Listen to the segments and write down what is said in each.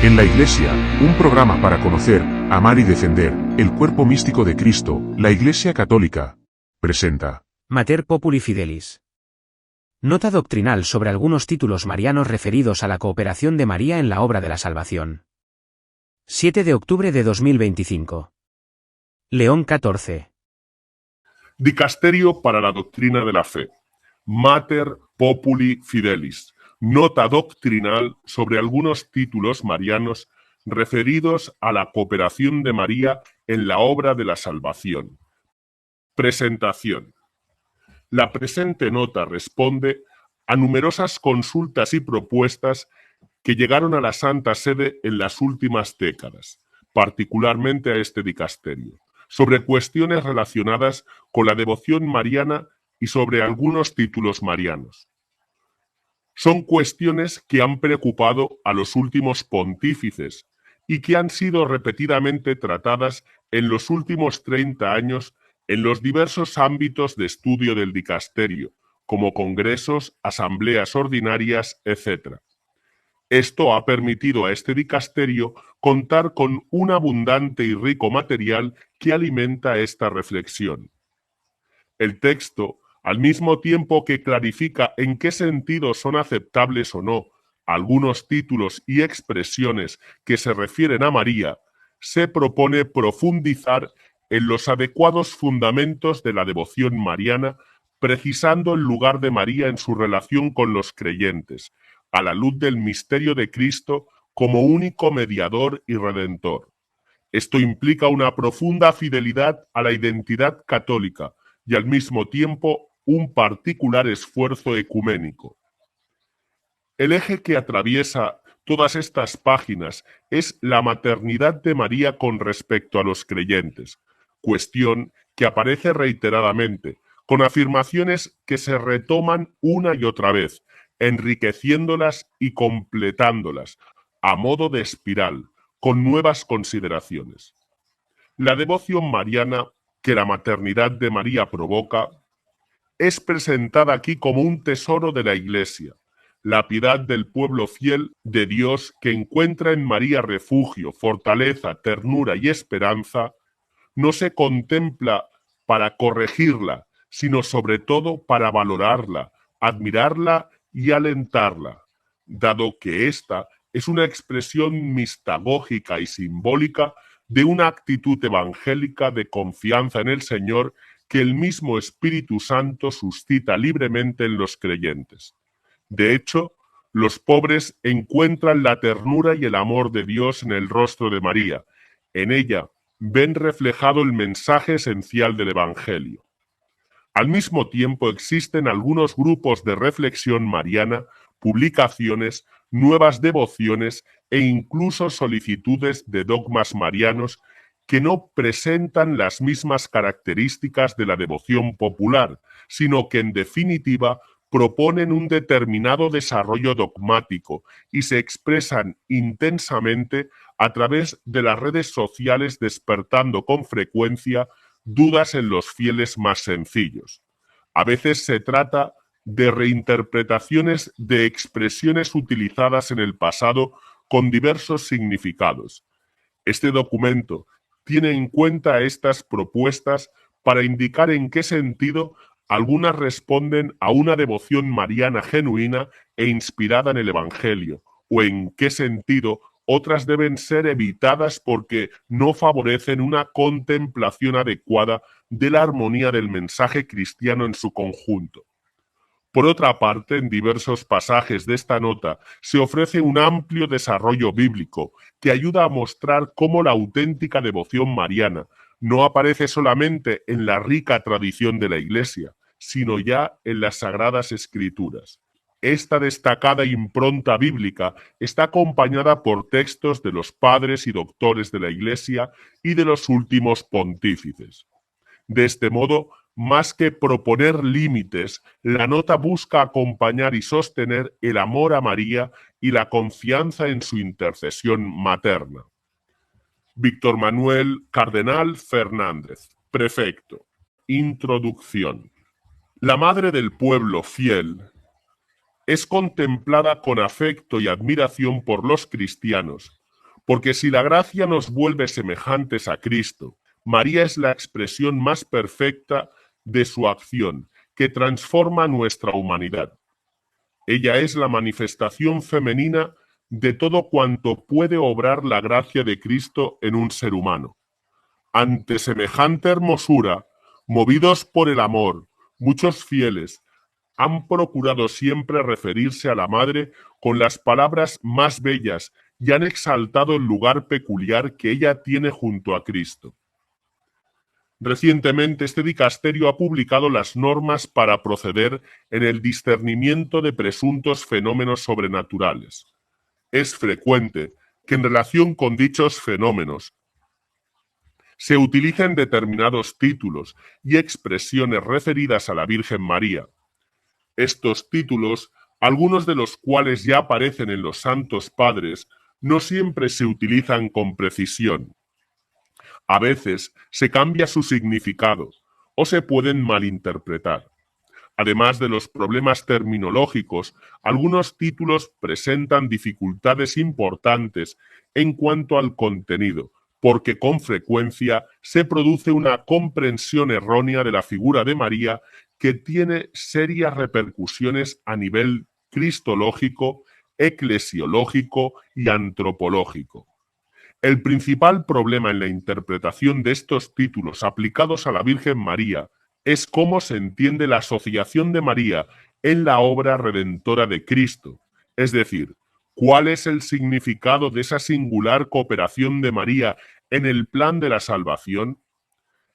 En la Iglesia, un programa para conocer, amar y defender el cuerpo místico de Cristo, la Iglesia Católica, presenta Mater Populi Fidelis. Nota doctrinal sobre algunos títulos marianos referidos a la cooperación de María en la obra de la salvación. 7 de octubre de 2025. León XIV. Dicasterio para la doctrina de la fe. Mater Populi Fidelis. Nota doctrinal sobre algunos títulos marianos referidos a la cooperación de María en la obra de la salvación. Presentación. La presente nota responde a numerosas consultas y propuestas que llegaron a la Santa Sede en las últimas décadas, particularmente a este dicasterio, sobre cuestiones relacionadas con la devoción mariana y sobre algunos títulos marianos. Son cuestiones que han preocupado a los últimos pontífices y que han sido repetidamente tratadas en los últimos 30 años en los diversos ámbitos de estudio del dicasterio, como congresos, asambleas ordinarias, etc. Esto ha permitido a este dicasterio contar con un abundante y rico material que alimenta esta reflexión. El texto, al mismo tiempo que clarifica en qué sentido son aceptables o no algunos títulos y expresiones que se refieren a María, se propone profundizar en los adecuados fundamentos de la devoción mariana, precisando el lugar de María en su relación con los creyentes, a la luz del misterio de Cristo como único mediador y redentor. Esto implica una profunda fidelidad a la identidad católica y al mismo tiempo un particular esfuerzo ecuménico. El eje que atraviesa todas estas páginas es la maternidad de María con respecto a los creyentes, cuestión que aparece reiteradamente, con afirmaciones que se retoman una y otra vez, enriqueciéndolas y completándolas, a modo de espiral, con nuevas consideraciones. La devoción mariana que la maternidad de María provoca es presentada aquí como un tesoro de la Iglesia, la piedad del pueblo fiel de Dios que encuentra en María refugio, fortaleza, ternura y esperanza, no se contempla para corregirla, sino sobre todo para valorarla, admirarla y alentarla, dado que ésta es una expresión mistagógica y simbólica de una actitud evangélica de confianza en el Señor que el mismo Espíritu Santo suscita libremente en los creyentes. De hecho, los pobres encuentran la ternura y el amor de Dios en el rostro de María. En ella ven reflejado el mensaje esencial del Evangelio. Al mismo tiempo existen algunos grupos de reflexión mariana, publicaciones, nuevas devociones e incluso solicitudes de dogmas marianos que no presentan las mismas características de la devoción popular, sino que en definitiva proponen un determinado desarrollo dogmático y se expresan intensamente a través de las redes sociales, despertando con frecuencia dudas en los fieles más sencillos. A veces se trata de reinterpretaciones de expresiones utilizadas en el pasado con diversos significados. Este documento tiene en cuenta estas propuestas para indicar en qué sentido algunas responden a una devoción mariana genuina e inspirada en el Evangelio, o en qué sentido otras deben ser evitadas porque no favorecen una contemplación adecuada de la armonía del mensaje cristiano en su conjunto. Por otra parte, en diversos pasajes de esta nota se ofrece un amplio desarrollo bíblico que ayuda a mostrar cómo la auténtica devoción mariana no aparece solamente en la rica tradición de la Iglesia, sino ya en las Sagradas Escrituras. Esta destacada impronta bíblica está acompañada por textos de los padres y doctores de la Iglesia y de los últimos pontífices. De este modo, más que proponer límites, la nota busca acompañar y sostener el amor a María y la confianza en su intercesión materna. Víctor Manuel Cardenal Fernández, prefecto. Introducción. La madre del pueblo fiel es contemplada con afecto y admiración por los cristianos, Porque si la gracia nos vuelve semejantes a Cristo, María es la expresión más perfecta de su acción, que transforma nuestra humanidad. Ella es la manifestación femenina de todo cuanto puede obrar la gracia de Cristo en un ser humano. Ante semejante hermosura, movidos por el amor, muchos fieles han procurado siempre referirse a la Madre con las palabras más bellas y han exaltado el lugar peculiar que ella tiene junto a Cristo. Recientemente, este dicasterio ha publicado las normas para proceder en el discernimiento de presuntos fenómenos sobrenaturales. Es frecuente que en relación con dichos fenómenos se utilicen determinados títulos y expresiones referidas a la Virgen María. Estos títulos, algunos de los cuales ya aparecen en los Santos Padres, no siempre se utilizan con precisión. A veces se cambia su significado o se pueden malinterpretar. Además de los problemas terminológicos, algunos títulos presentan dificultades importantes en cuanto al contenido, porque con frecuencia se produce una comprensión errónea de la figura de María que tiene serias repercusiones a nivel cristológico, eclesiológico y antropológico. El principal problema en la interpretación de estos títulos aplicados a la Virgen María es cómo se entiende la asociación de María en la obra redentora de Cristo, es decir, cuál es el significado de esa singular cooperación de María en el plan de la salvación.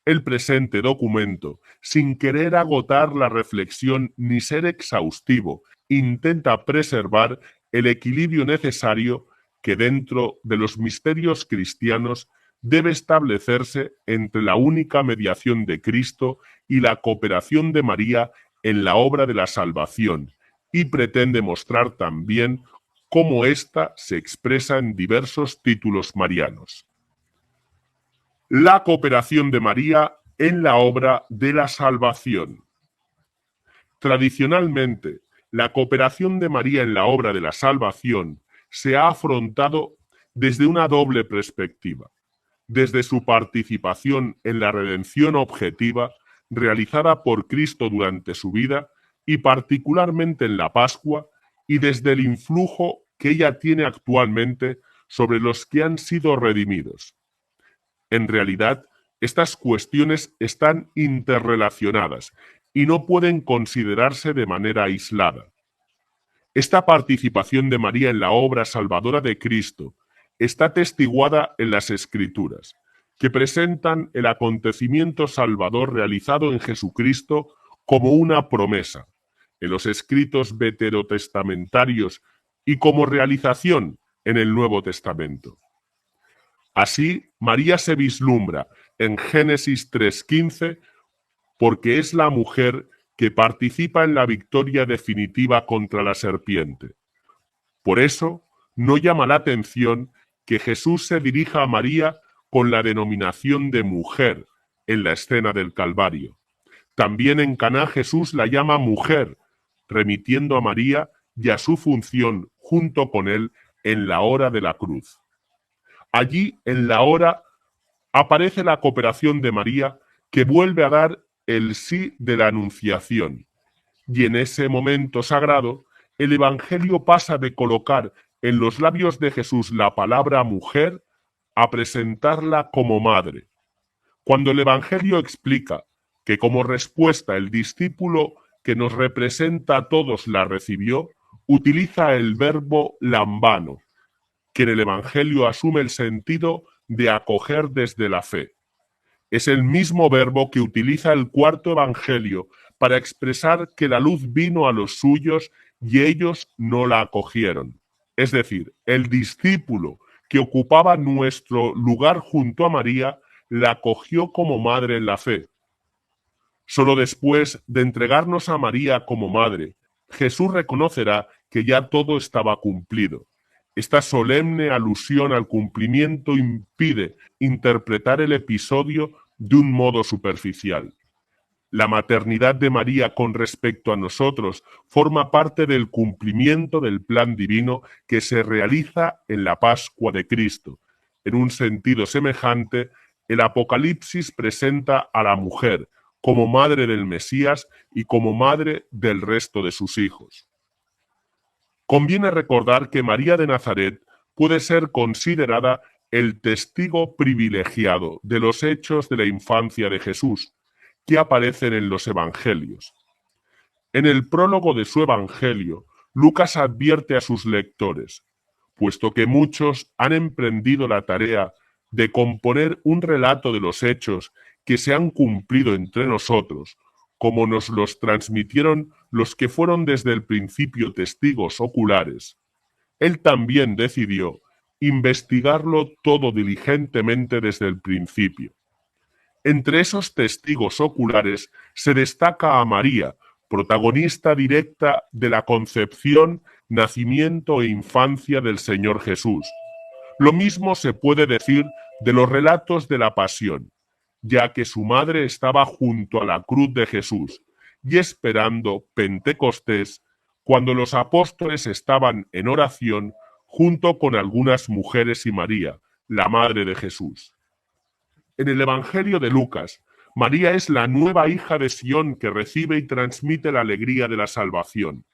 El presente documento, sin querer agotar la reflexión ni ser exhaustivo, intenta preservar el equilibrio necesario que dentro de los misterios cristianos debe establecerse entre la única mediación de Cristo y la cooperación de María en la obra de la salvación, y pretende mostrar también cómo ésta se expresa en diversos títulos marianos. La cooperación de María en la obra de la salvación. Tradicionalmente, la cooperación de María en la obra de la salvación se ha afrontado desde una doble perspectiva, desde su participación en la redención objetiva realizada por Cristo durante su vida y particularmente en la Pascua, y desde el influjo que ella tiene actualmente sobre los que han sido redimidos. En realidad, estas cuestiones están interrelacionadas y no pueden considerarse de manera aislada. Esta participación de María en la obra salvadora de Cristo está testiguada en las Escrituras, que presentan el acontecimiento salvador realizado en Jesucristo como una promesa, en los escritos veterotestamentarios y como realización en el Nuevo Testamento. Así, María se vislumbra en Génesis 3:15 porque es la mujer que participa en la victoria definitiva contra la serpiente. Por eso, no llama la atención que Jesús se dirija a María con la denominación de mujer en la escena del Calvario. También en Caná Jesús la llama mujer, remitiendo a María y a su función junto con él en la hora de la cruz. Allí, en la hora, aparece la cooperación de María que vuelve a dar el sí de la Anunciación. Y en ese momento sagrado, el Evangelio pasa de colocar en los labios de Jesús la palabra mujer a presentarla como madre. Cuando el Evangelio explica que como respuesta el discípulo que nos representa a todos la recibió, utiliza el verbo lambano, que en el Evangelio asume el sentido de acoger desde la fe. Es el mismo verbo que utiliza el cuarto Evangelio para expresar que la luz vino a los suyos y ellos no la acogieron. Es decir, el discípulo que ocupaba nuestro lugar junto a María la acogió como madre en la fe. Solo después de entregarnos a María como madre, Jesús reconocerá que ya todo estaba cumplido. Esta solemne alusión al cumplimiento impide interpretar el episodio de un modo superficial. La maternidad de María con respecto a nosotros forma parte del cumplimiento del plan divino que se realiza en la Pascua de Cristo. En un sentido semejante, el Apocalipsis presenta a la mujer como madre del Mesías y como madre del resto de sus hijos. Conviene recordar que María de Nazaret puede ser considerada el testigo privilegiado de los hechos de la infancia de Jesús, que aparecen en los Evangelios. En el prólogo de su Evangelio, Lucas advierte a sus lectores, puesto que muchos han emprendido la tarea de componer un relato de los hechos que se han cumplido entre nosotros, como nos los transmitieron los que fueron desde el principio testigos oculares. Él también decidió investigarlo todo diligentemente desde el principio. Entre esos testigos oculares se destaca a María, protagonista directa de la concepción, nacimiento e infancia del Señor Jesús. Lo mismo se puede decir de los relatos de la Pasión, ya que su madre estaba junto a la cruz de Jesús y esperando Pentecostés, cuando los apóstoles estaban en oración junto con algunas mujeres y María, la madre de Jesús. En el Evangelio de Lucas, María es la nueva hija de Sión que recibe y transmite la alegría de la salvación.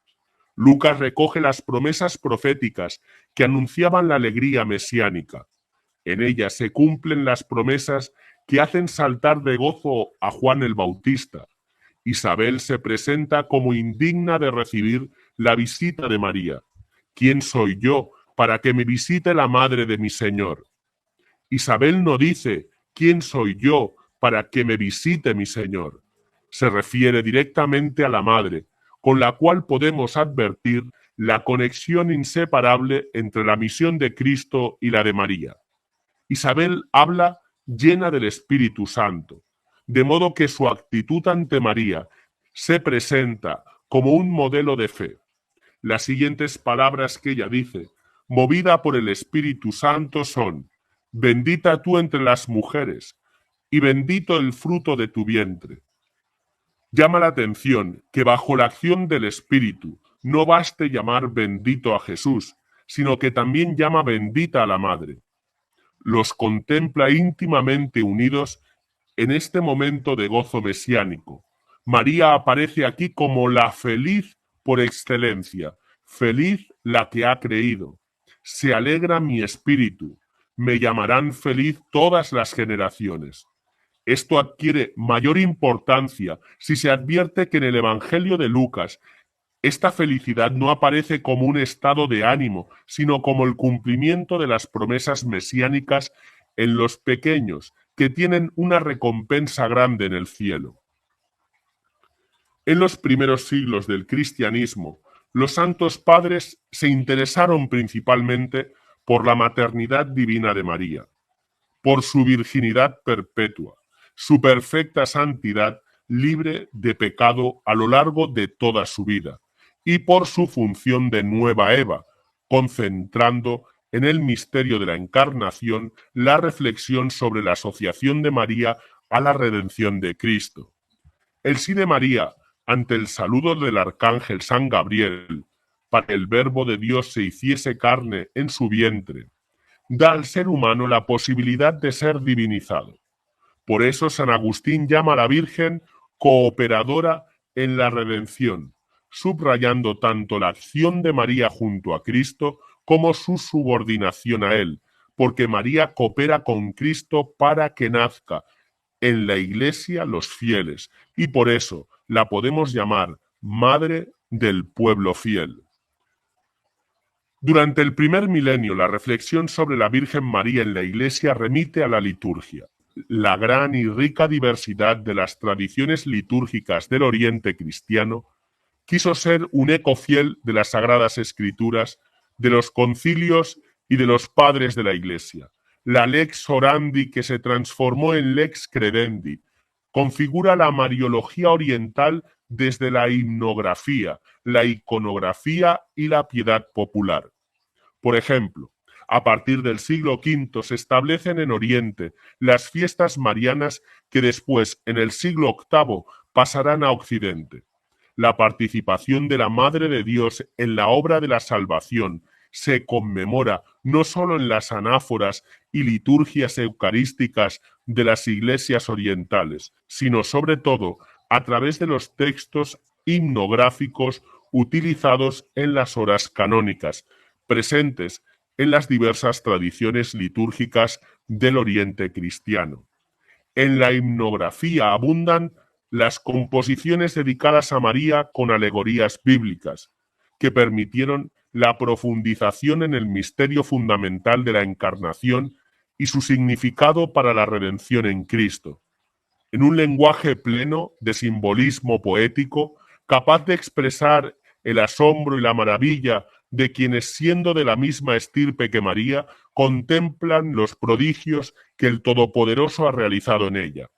Lucas recoge las promesas proféticas que anunciaban la alegría mesiánica. En ellas se cumplen las promesas que hacen saltar de gozo a Juan el Bautista. Isabel se presenta como indigna de recibir la visita de María. ¿Quién soy yo para que me visite la madre de mi Señor? Isabel no dice, ¿quién soy yo para que me visite mi Señor? Se refiere directamente a la madre, con la cual podemos advertir la conexión inseparable entre la misión de Cristo y la de María. Isabel habla llena del Espíritu Santo, de modo que su actitud ante María se presenta como un modelo de fe. Las siguientes palabras que ella dice, movida por el Espíritu Santo, son: bendita tú entre las mujeres, y bendito el fruto de tu vientre. Llama la atención que bajo la acción del Espíritu no baste llamar bendito a Jesús, sino que también llama bendita a la Madre. Los contempla íntimamente unidos en este momento de gozo mesiánico. María aparece aquí como la feliz por excelencia, feliz la que ha creído. Se alegra mi espíritu, me llamarán feliz todas las generaciones. Esto adquiere mayor importancia si se advierte que en el Evangelio de Lucas esta felicidad no aparece como un estado de ánimo, sino como el cumplimiento de las promesas mesiánicas en los pequeños, que tienen una recompensa grande en el cielo. En los primeros siglos del cristianismo, los santos padres se interesaron principalmente por la maternidad divina de María, por su virginidad perpetua, su perfecta santidad libre de pecado a lo largo de toda su vida, y por su función de nueva Eva, concentrando en el misterio de la encarnación la reflexión sobre la asociación de María a la redención de Cristo. El sí de María ante el saludo del arcángel San Gabriel, para que el Verbo de Dios se hiciese carne en su vientre, da al ser humano la posibilidad de ser divinizado. Por eso San Agustín llama a la Virgen cooperadora en la redención, subrayando tanto la acción de María junto a Cristo como su subordinación a Él, porque María coopera con Cristo para que nazca en la Iglesia los fieles, y por eso la podemos llamar Madre del Pueblo Fiel. Durante el primer milenio, la reflexión sobre la Virgen María en la Iglesia remite a la liturgia. La gran y rica diversidad de las tradiciones litúrgicas del Oriente cristiano quiso ser un eco fiel de las Sagradas Escrituras, de los concilios y de los padres de la Iglesia. La lex orandi, que se transformó en lex credendi, configura la mariología oriental desde la himnografía, la iconografía y la piedad popular. Por ejemplo, a partir del siglo V se establecen en Oriente las fiestas marianas que después, en el siglo VIII, pasarán a Occidente. La participación de la Madre de Dios en la obra de la salvación se conmemora no solo en las anáforas y liturgias eucarísticas de las iglesias orientales, sino sobre todo a través de los textos himnográficos utilizados en las horas canónicas, presentes en las diversas tradiciones litúrgicas del Oriente cristiano. En la himnografía abundan las composiciones dedicadas a María con alegorías bíblicas, que permitieron la profundización en el misterio fundamental de la encarnación y su significado para la redención en Cristo, en un lenguaje pleno de simbolismo poético, capaz de expresar el asombro y la maravilla de quienes, siendo de la misma estirpe que María, contemplan los prodigios que el Todopoderoso ha realizado en ella.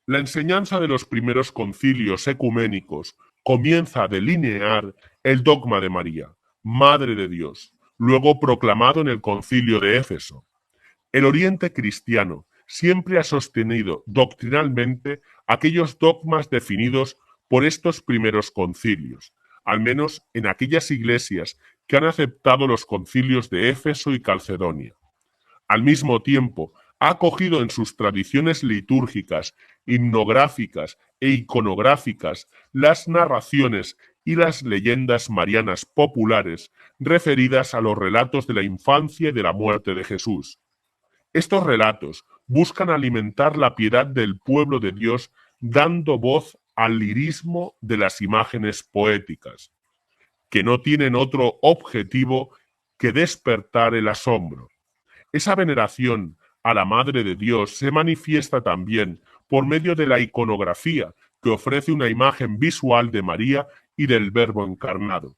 La enseñanza de los primeros concilios ecuménicos comienza a delinear el dogma de María, Madre de Dios, luego proclamado en el concilio de Éfeso. El Oriente cristiano siempre ha sostenido doctrinalmente aquellos dogmas definidos por estos primeros concilios, al menos en aquellas iglesias que han aceptado los concilios de Éfeso y Calcedonia. Al mismo tiempo, ha acogido en sus tradiciones litúrgicas, himnográficas e iconográficas las narraciones y las leyendas marianas populares referidas a los relatos de la infancia y de la muerte de Jesús. Estos relatos buscan alimentar la piedad del pueblo de Dios dando voz al lirismo de las imágenes poéticas, que no tienen otro objetivo que despertar el asombro. Esa veneración a la Madre de Dios se manifiesta también por medio de la iconografía, que ofrece una imagen visual de María y del Verbo encarnado.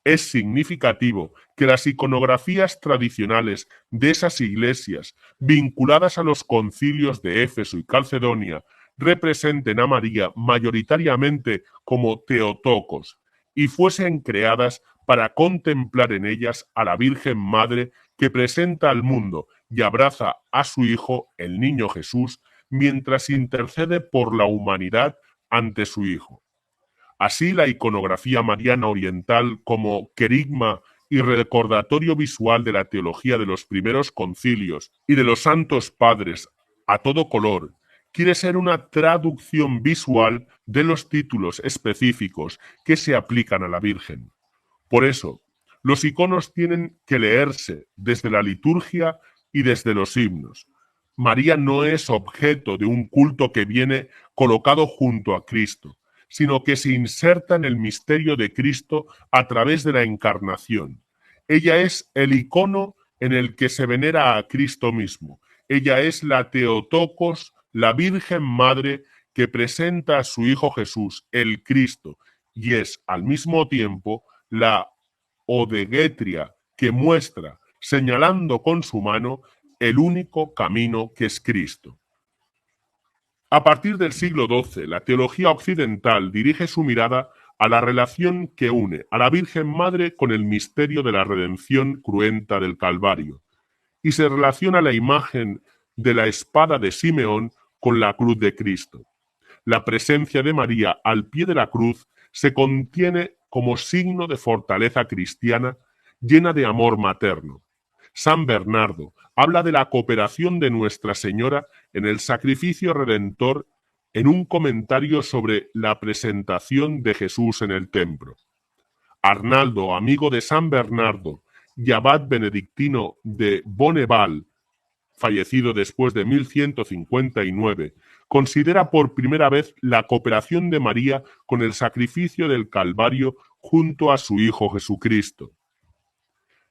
Es significativo que las iconografías tradicionales de esas iglesias, vinculadas a los concilios de Éfeso y Calcedonia, representen a María mayoritariamente como Teotocos y fuesen creadas para contemplar en ellas a la Virgen Madre que presenta al mundo y abraza a su Hijo, el niño Jesús, mientras intercede por la humanidad ante su Hijo. Así, la iconografía mariana oriental, como querigma y recordatorio visual de la teología de los primeros concilios y de los santos padres a todo color, quiere ser una traducción visual de los títulos específicos que se aplican a la Virgen. Por eso, los iconos tienen que leerse desde la liturgia y desde los himnos. María no es objeto de un culto que viene colocado junto a Cristo, sino que se inserta en el misterio de Cristo a través de la encarnación. Ella es el icono en el que se venera a Cristo mismo. Ella es la Teotocos, la Virgen Madre que presenta a su Hijo Jesús, el Cristo, y es al mismo tiempo la Odegetria que muestra, señalando con su mano, el único camino que es Cristo. A partir del siglo XII, la teología occidental dirige su mirada a la relación que une a la Virgen Madre con el misterio de la redención cruenta del Calvario, y se relaciona la imagen de la espada de Simeón con la cruz de Cristo. La presencia de María al pie de la cruz se contiene como signo de fortaleza cristiana llena de amor materno. San Bernardo habla de la cooperación de Nuestra Señora en el sacrificio redentor en un comentario sobre la presentación de Jesús en el templo. Arnaldo, amigo de San Bernardo y abad benedictino de Bonneval, fallecido después de 1159, considera por primera vez la cooperación de María con el sacrificio del Calvario junto a su Hijo Jesucristo.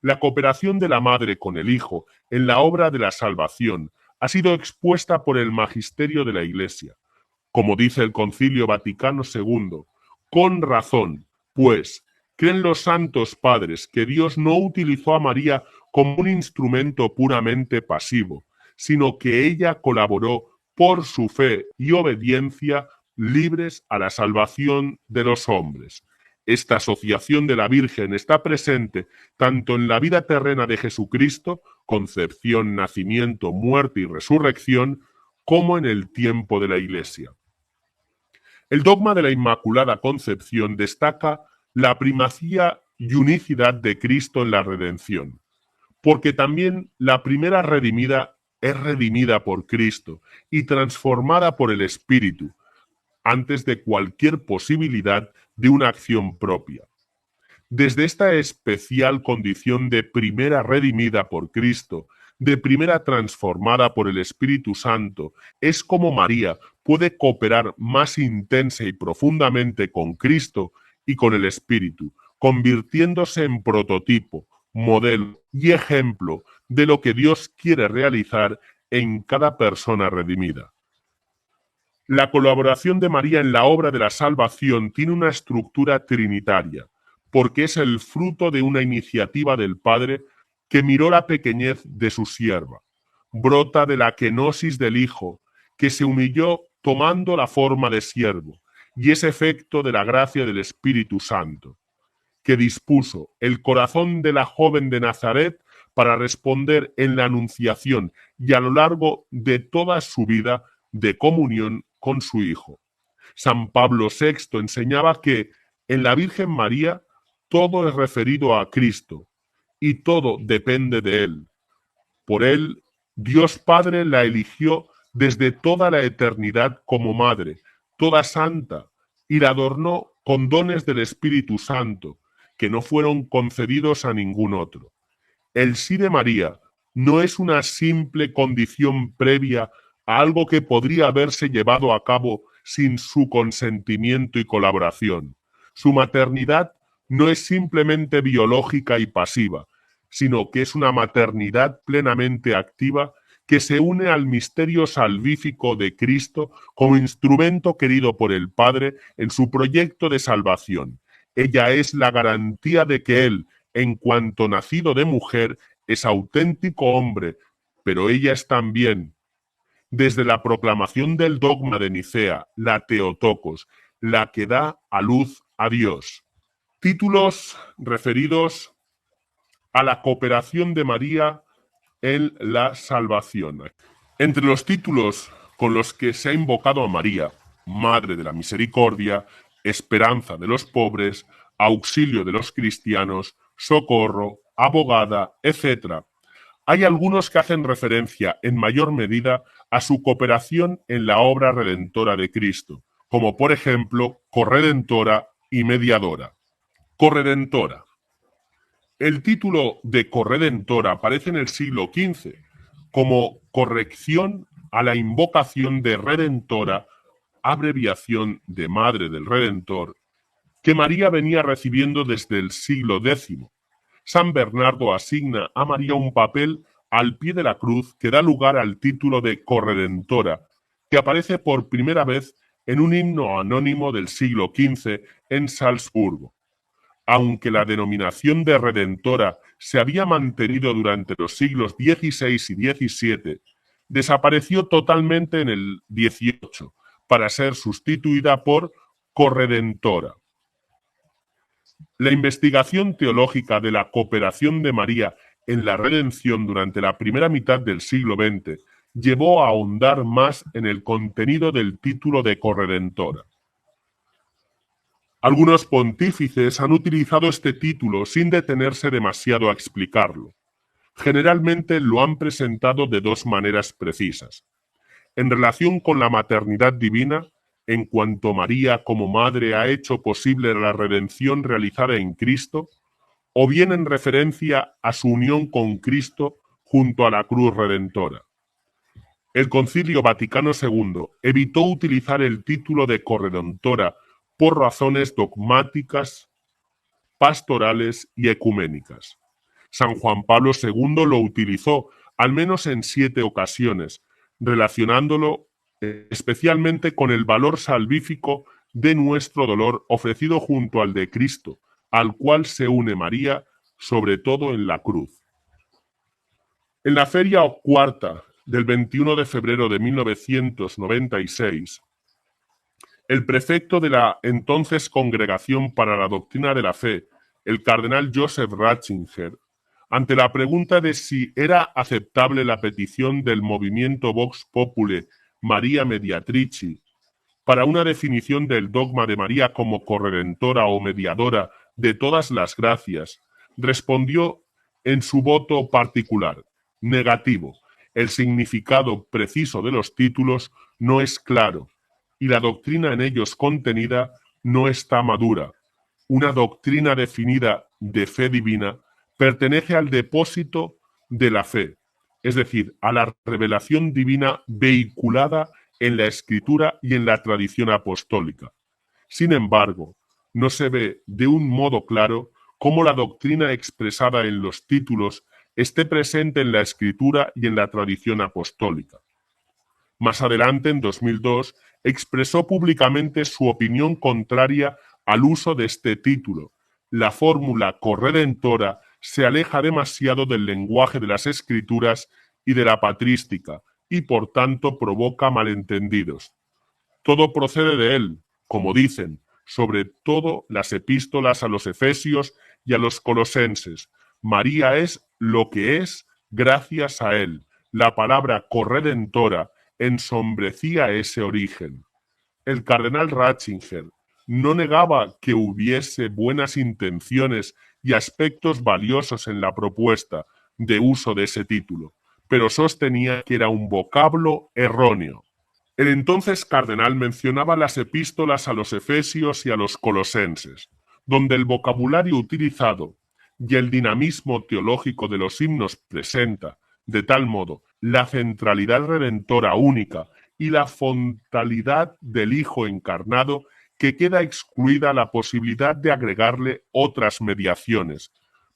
La cooperación de la Madre con el Hijo en la obra de la salvación ha sido expuesta por el magisterio de la Iglesia. Como dice el Concilio Vaticano II, con razón, pues, creen los santos padres que Dios no utilizó a María como un instrumento puramente pasivo, sino que ella colaboró por su fe y obediencia libres a la salvación de los hombres. Esta asociación de la Virgen está presente tanto en la vida terrena de Jesucristo, concepción, nacimiento, muerte y resurrección, como en el tiempo de la Iglesia. El dogma de la Inmaculada Concepción destaca la primacía y unicidad de Cristo en la redención, porque también la primera redimida es redimida por Cristo y transformada por el Espíritu, antes de cualquier posibilidad de una acción propia. Desde esta especial condición de primera redimida por Cristo, de primera transformada por el Espíritu Santo, es como María puede cooperar más intensa y profundamente con Cristo y con el Espíritu, convirtiéndose en prototipo, modelo y ejemplo de lo que Dios quiere realizar en cada persona redimida. La colaboración de María en la obra de la salvación tiene una estructura trinitaria, porque es el fruto de una iniciativa del Padre que miró la pequeñez de su sierva. Brota de la kenosis del Hijo, que se humilló tomando la forma de siervo, y es efecto de la gracia del Espíritu Santo, que dispuso el corazón de la joven de Nazaret para responder en la Anunciación y a lo largo de toda su vida de comunión con su Hijo. San Pablo VI enseñaba que en la Virgen María todo es referido a Cristo y todo depende de Él. Por Él, Dios Padre la eligió desde toda la eternidad como madre, toda santa, y la adornó con dones del Espíritu Santo, que no fueron concedidos a ningún otro. El sí de María no es una simple condición previa a algo que podría haberse llevado a cabo sin su consentimiento y colaboración. Su maternidad no es simplemente biológica y pasiva, sino que es una maternidad plenamente activa que se une al misterio salvífico de Cristo como instrumento querido por el Padre en su proyecto de salvación. Ella es la garantía de que Él, en cuanto nacido de mujer, es auténtico hombre, pero ella es también, desde la proclamación del dogma de Nicea, la Theotokos, la que da a luz a Dios. Títulos referidos a la cooperación de María en la salvación. Entre los títulos con los que se ha invocado a María, Madre de la Misericordia, Esperanza de los pobres, Auxilio de los cristianos, Socorro, Abogada, etc., hay algunos que hacen referencia en mayor medida a su cooperación en la obra redentora de Cristo, como por ejemplo corredentora y mediadora. Corredentora. El título de corredentora aparece en el siglo XV como corrección a la invocación de redentora, abreviación de Madre del Redentor, que María venía recibiendo desde el siglo X. San Bernardo asigna a María un papel al pie de la cruz que da lugar al título de corredentora, que aparece por primera vez en un himno anónimo del siglo XV en Salzburgo. Aunque la denominación de redentora se había mantenido durante los siglos XVI y XVII, desapareció totalmente en el XVIII para ser sustituida por corredentora. La investigación teológica de la cooperación de María en la redención durante la primera mitad del siglo XX llevó a ahondar más en el contenido del título de corredentora. Algunos pontífices han utilizado este título sin detenerse demasiado a explicarlo. Generalmente lo han presentado de dos maneras precisas. En relación con la maternidad divina, en cuanto María como madre ha hecho posible la redención realizada en Cristo, o bien en referencia a su unión con Cristo junto a la cruz redentora. El Concilio Vaticano II evitó utilizar el título de corredentora por razones dogmáticas, pastorales y ecuménicas. San Juan Pablo II lo utilizó al menos en 7 ocasiones, relacionándolo especialmente con el valor salvífico de nuestro dolor ofrecido junto al de Cristo, al cual se une María, sobre todo en la cruz. En la Feria Cuarta del 21 de febrero de 1996, el prefecto de la entonces Congregación para la Doctrina de la Fe, el cardenal Joseph Ratzinger, ante la pregunta de si era aceptable la petición del movimiento Vox Populi Maria Mediatrici para una definición del dogma de María como corredentora o mediadora de todas las gracias, respondió en su voto particular, negativo. El significado preciso de los títulos no es claro y la doctrina en ellos contenida no está madura. Una doctrina definida de fe divina pertenece al depósito de la fe, es decir, a la revelación divina vehiculada en la Escritura y en la tradición apostólica. Sin embargo, no se ve de un modo claro cómo la doctrina expresada en los títulos esté presente en la Escritura y en la tradición apostólica. Más adelante, en 2002, expresó públicamente su opinión contraria al uso de este título. La fórmula corredentora se aleja demasiado del lenguaje de las Escrituras y de la patrística, y por tanto provoca malentendidos. Todo procede de él, como dicen, sobre todo las epístolas a los Efesios y a los Colosenses. María es lo que es gracias a él. La palabra corredentora ensombrecía ese origen. El cardenal Ratzinger no negaba que hubiese buenas intenciones y aspectos valiosos en la propuesta de uso de ese título, pero sostenía que era un vocablo erróneo. El entonces cardenal mencionaba las epístolas a los Efesios y a los Colosenses, donde el vocabulario utilizado y el dinamismo teológico de los himnos presenta, de tal modo, la centralidad redentora única y la fontalidad del Hijo encarnado, que queda excluida la posibilidad de agregarle otras mediaciones,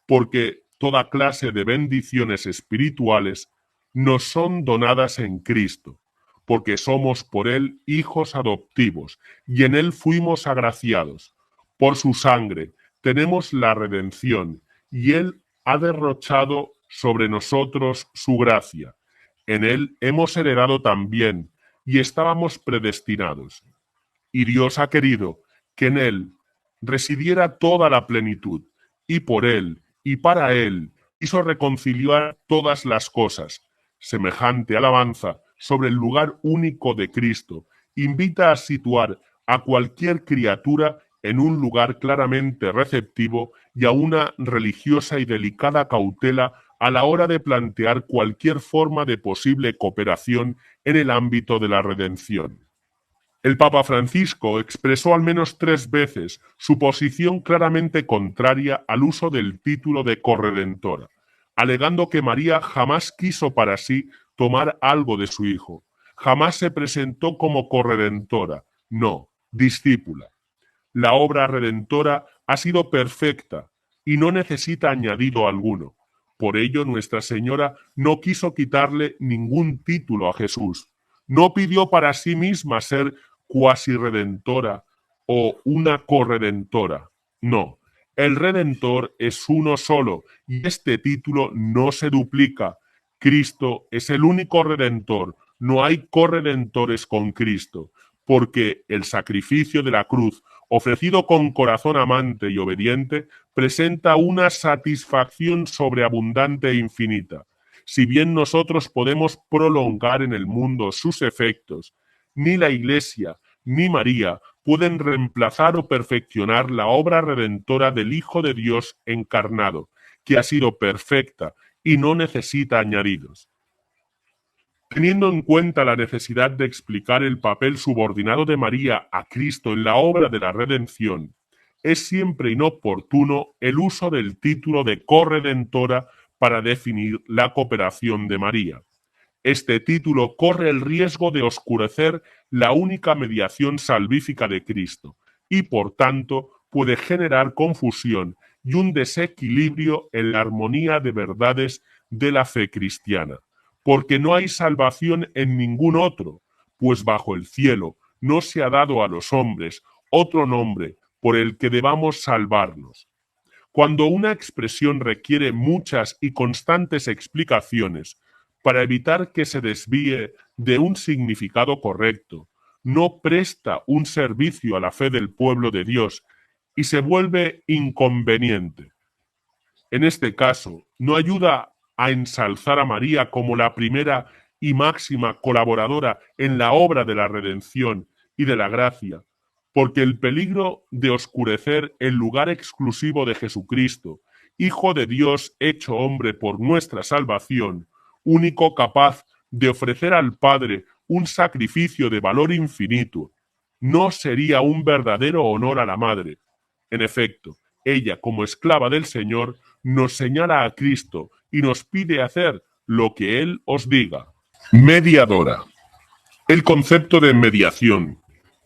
porque toda clase de bendiciones espirituales nos son donadas en Cristo, porque somos por Él hijos adoptivos, y en Él fuimos agraciados. Por su sangre tenemos la redención, y Él ha derrochado sobre nosotros su gracia. En Él hemos heredado también, y estábamos predestinados. Y Dios ha querido que en Él residiera toda la plenitud, y por Él, y para Él, hizo reconciliar todas las cosas. Semejante alabanza sobre el lugar único de Cristo invita a situar a cualquier criatura en un lugar claramente receptivo y a una religiosa y delicada cautela a la hora de plantear cualquier forma de posible cooperación en el ámbito de la redención. El Papa Francisco expresó al menos 3 veces su posición claramente contraria al uso del título de corredentora, alegando que María jamás quiso para sí tomar algo de su hijo, jamás se presentó como corredentora, no, discípula. La obra redentora ha sido perfecta y no necesita añadido alguno. Por ello, Nuestra Señora no quiso quitarle ningún título a Jesús. No pidió para sí misma ser cuasi redentora o una corredentora. No, el Redentor es uno solo y este título no se duplica. Cristo es el único Redentor, no hay corredentores con Cristo, porque el sacrificio de la cruz, ofrecido con corazón amante y obediente, presenta una satisfacción sobreabundante e infinita. Si bien nosotros podemos prolongar en el mundo sus efectos, ni la Iglesia ni María pueden reemplazar o perfeccionar la obra redentora del Hijo de Dios encarnado, que ha sido perfecta y no necesita añadidos. Teniendo en cuenta la necesidad de explicar el papel subordinado de María a Cristo en la obra de la redención, es siempre inoportuno el uso del título de corredentora para definir la cooperación de María. Este título corre el riesgo de oscurecer la única mediación salvífica de Cristo y, por tanto, puede generar confusión y un desequilibrio en la armonía de verdades de la fe cristiana. Porque no hay salvación en ningún otro, pues bajo el cielo no se ha dado a los hombres otro nombre por el que debamos salvarnos. Cuando una expresión requiere muchas y constantes explicaciones para evitar que se desvíe de un significado correcto, no presta un servicio a la fe del pueblo de Dios y se vuelve inconveniente. En este caso, no ayuda a ensalzar a María como la primera y máxima colaboradora en la obra de la redención y de la gracia, porque el peligro de oscurecer el lugar exclusivo de Jesucristo, Hijo de Dios hecho hombre por nuestra salvación, único capaz de ofrecer al Padre un sacrificio de valor infinito, no sería un verdadero honor a la Madre. En efecto, ella, como esclava del Señor, nos señala a Cristo y nos pide hacer lo que Él os diga. Mediadora. El concepto de mediación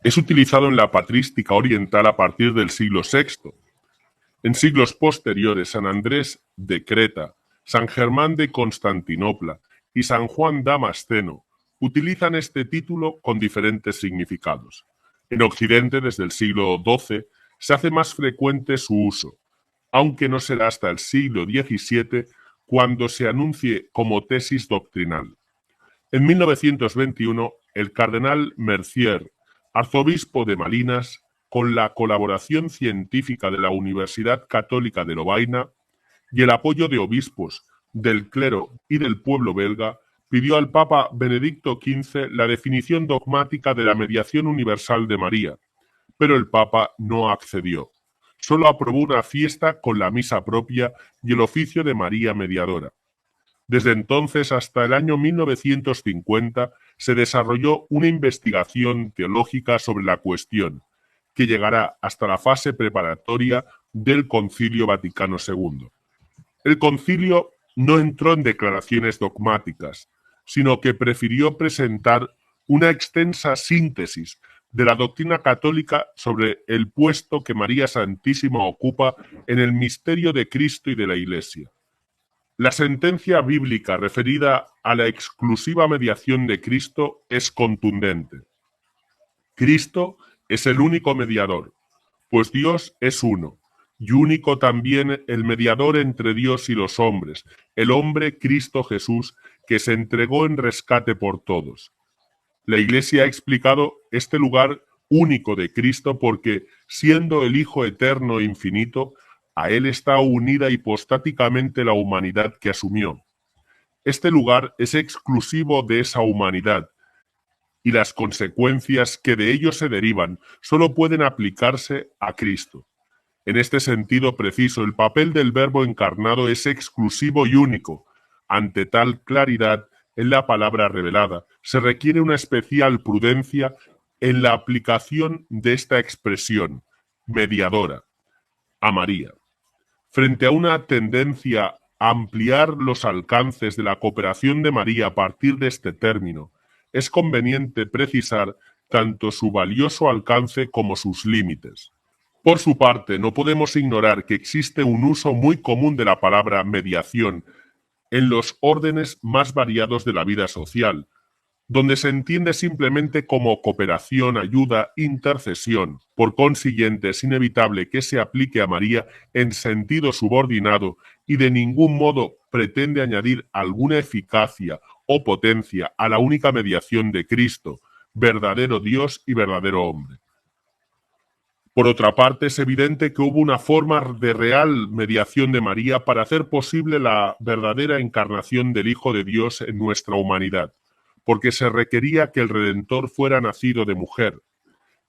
es utilizado en la patrística oriental a partir del siglo VI. En siglos posteriores, San Andrés de Creta, San Germán de Constantinopla y San Juan Damasceno utilizan este título con diferentes significados. En Occidente, desde el siglo XII, se hace más frecuente su uso, aunque no será hasta el siglo XVII cuando se anuncie como tesis doctrinal. En 1921, el cardenal Mercier, arzobispo de Malinas, con la colaboración científica de la Universidad Católica de Lovaina y el apoyo de obispos, del clero y del pueblo belga, pidió al Papa Benedicto XV la definición dogmática de la mediación universal de María, pero el Papa no accedió. Solo aprobó una fiesta con la misa propia y el oficio de María Mediadora. Desde entonces hasta el año 1950 se desarrolló una investigación teológica sobre la cuestión, que llegará hasta la fase preparatoria del Concilio Vaticano II. El concilio no entró en declaraciones dogmáticas, sino que prefirió presentar una extensa síntesis de la doctrina católica sobre el puesto que María Santísima ocupa en el misterio de Cristo y de la Iglesia. La sentencia bíblica referida a la exclusiva mediación de Cristo es contundente. Cristo es el único mediador, pues Dios es uno, y único también el mediador entre Dios y los hombres, el hombre Cristo Jesús, que se entregó en rescate por todos. La Iglesia ha explicado este lugar único de Cristo porque, siendo el Hijo eterno e infinito, a Él está unida hipostáticamente la humanidad que asumió. Este lugar es exclusivo de esa humanidad, y las consecuencias que de ello se derivan solo pueden aplicarse a Cristo. En este sentido preciso, el papel del Verbo encarnado es exclusivo y único. Ante tal claridad en la palabra revelada, se requiere una especial prudencia en la aplicación de esta expresión, mediadora, a María. Frente a una tendencia a ampliar los alcances de la cooperación de María a partir de este término, es conveniente precisar tanto su valioso alcance como sus límites. Por su parte, no podemos ignorar que existe un uso muy común de la palabra mediación en los órdenes más variados de la vida social, donde se entiende simplemente como cooperación, ayuda, intercesión. Por consiguiente, es inevitable que se aplique a María en sentido subordinado y de ningún modo pretende añadir alguna eficacia o potencia a la única mediación de Cristo, verdadero Dios y verdadero hombre. Por otra parte, es evidente que hubo una forma de real mediación de María para hacer posible la verdadera encarnación del Hijo de Dios en nuestra humanidad, porque se requería que el Redentor fuera nacido de mujer.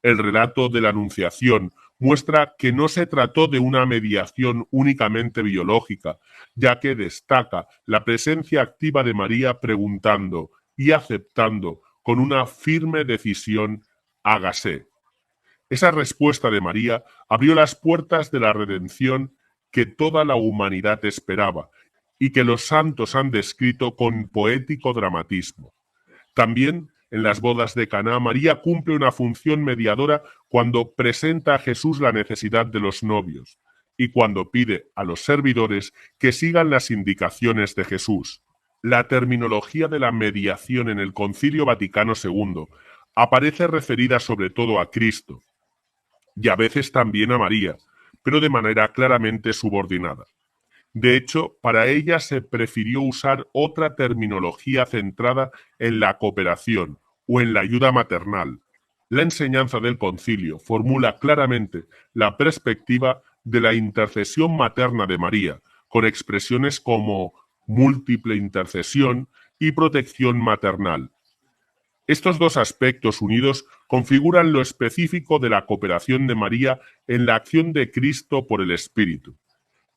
El relato de la Anunciación muestra que no se trató de una mediación únicamente biológica, ya que destaca la presencia activa de María preguntando y aceptando con una firme decisión, hágase. Esa respuesta de María abrió las puertas de la redención que toda la humanidad esperaba y que los santos han descrito con poético dramatismo. También en las bodas de Caná, María cumple una función mediadora cuando presenta a Jesús la necesidad de los novios y cuando pide a los servidores que sigan las indicaciones de Jesús. La terminología de la mediación en el Concilio Vaticano II aparece referida sobre todo a Cristo y a veces también a María, pero de manera claramente subordinada. De hecho, para ella se prefirió usar otra terminología centrada en la cooperación o en la ayuda maternal. La enseñanza del concilio formula claramente la perspectiva de la intercesión materna de María, con expresiones como múltiple intercesión y protección maternal. Estos dos aspectos unidos configuran lo específico de la cooperación de María en la acción de Cristo por el Espíritu.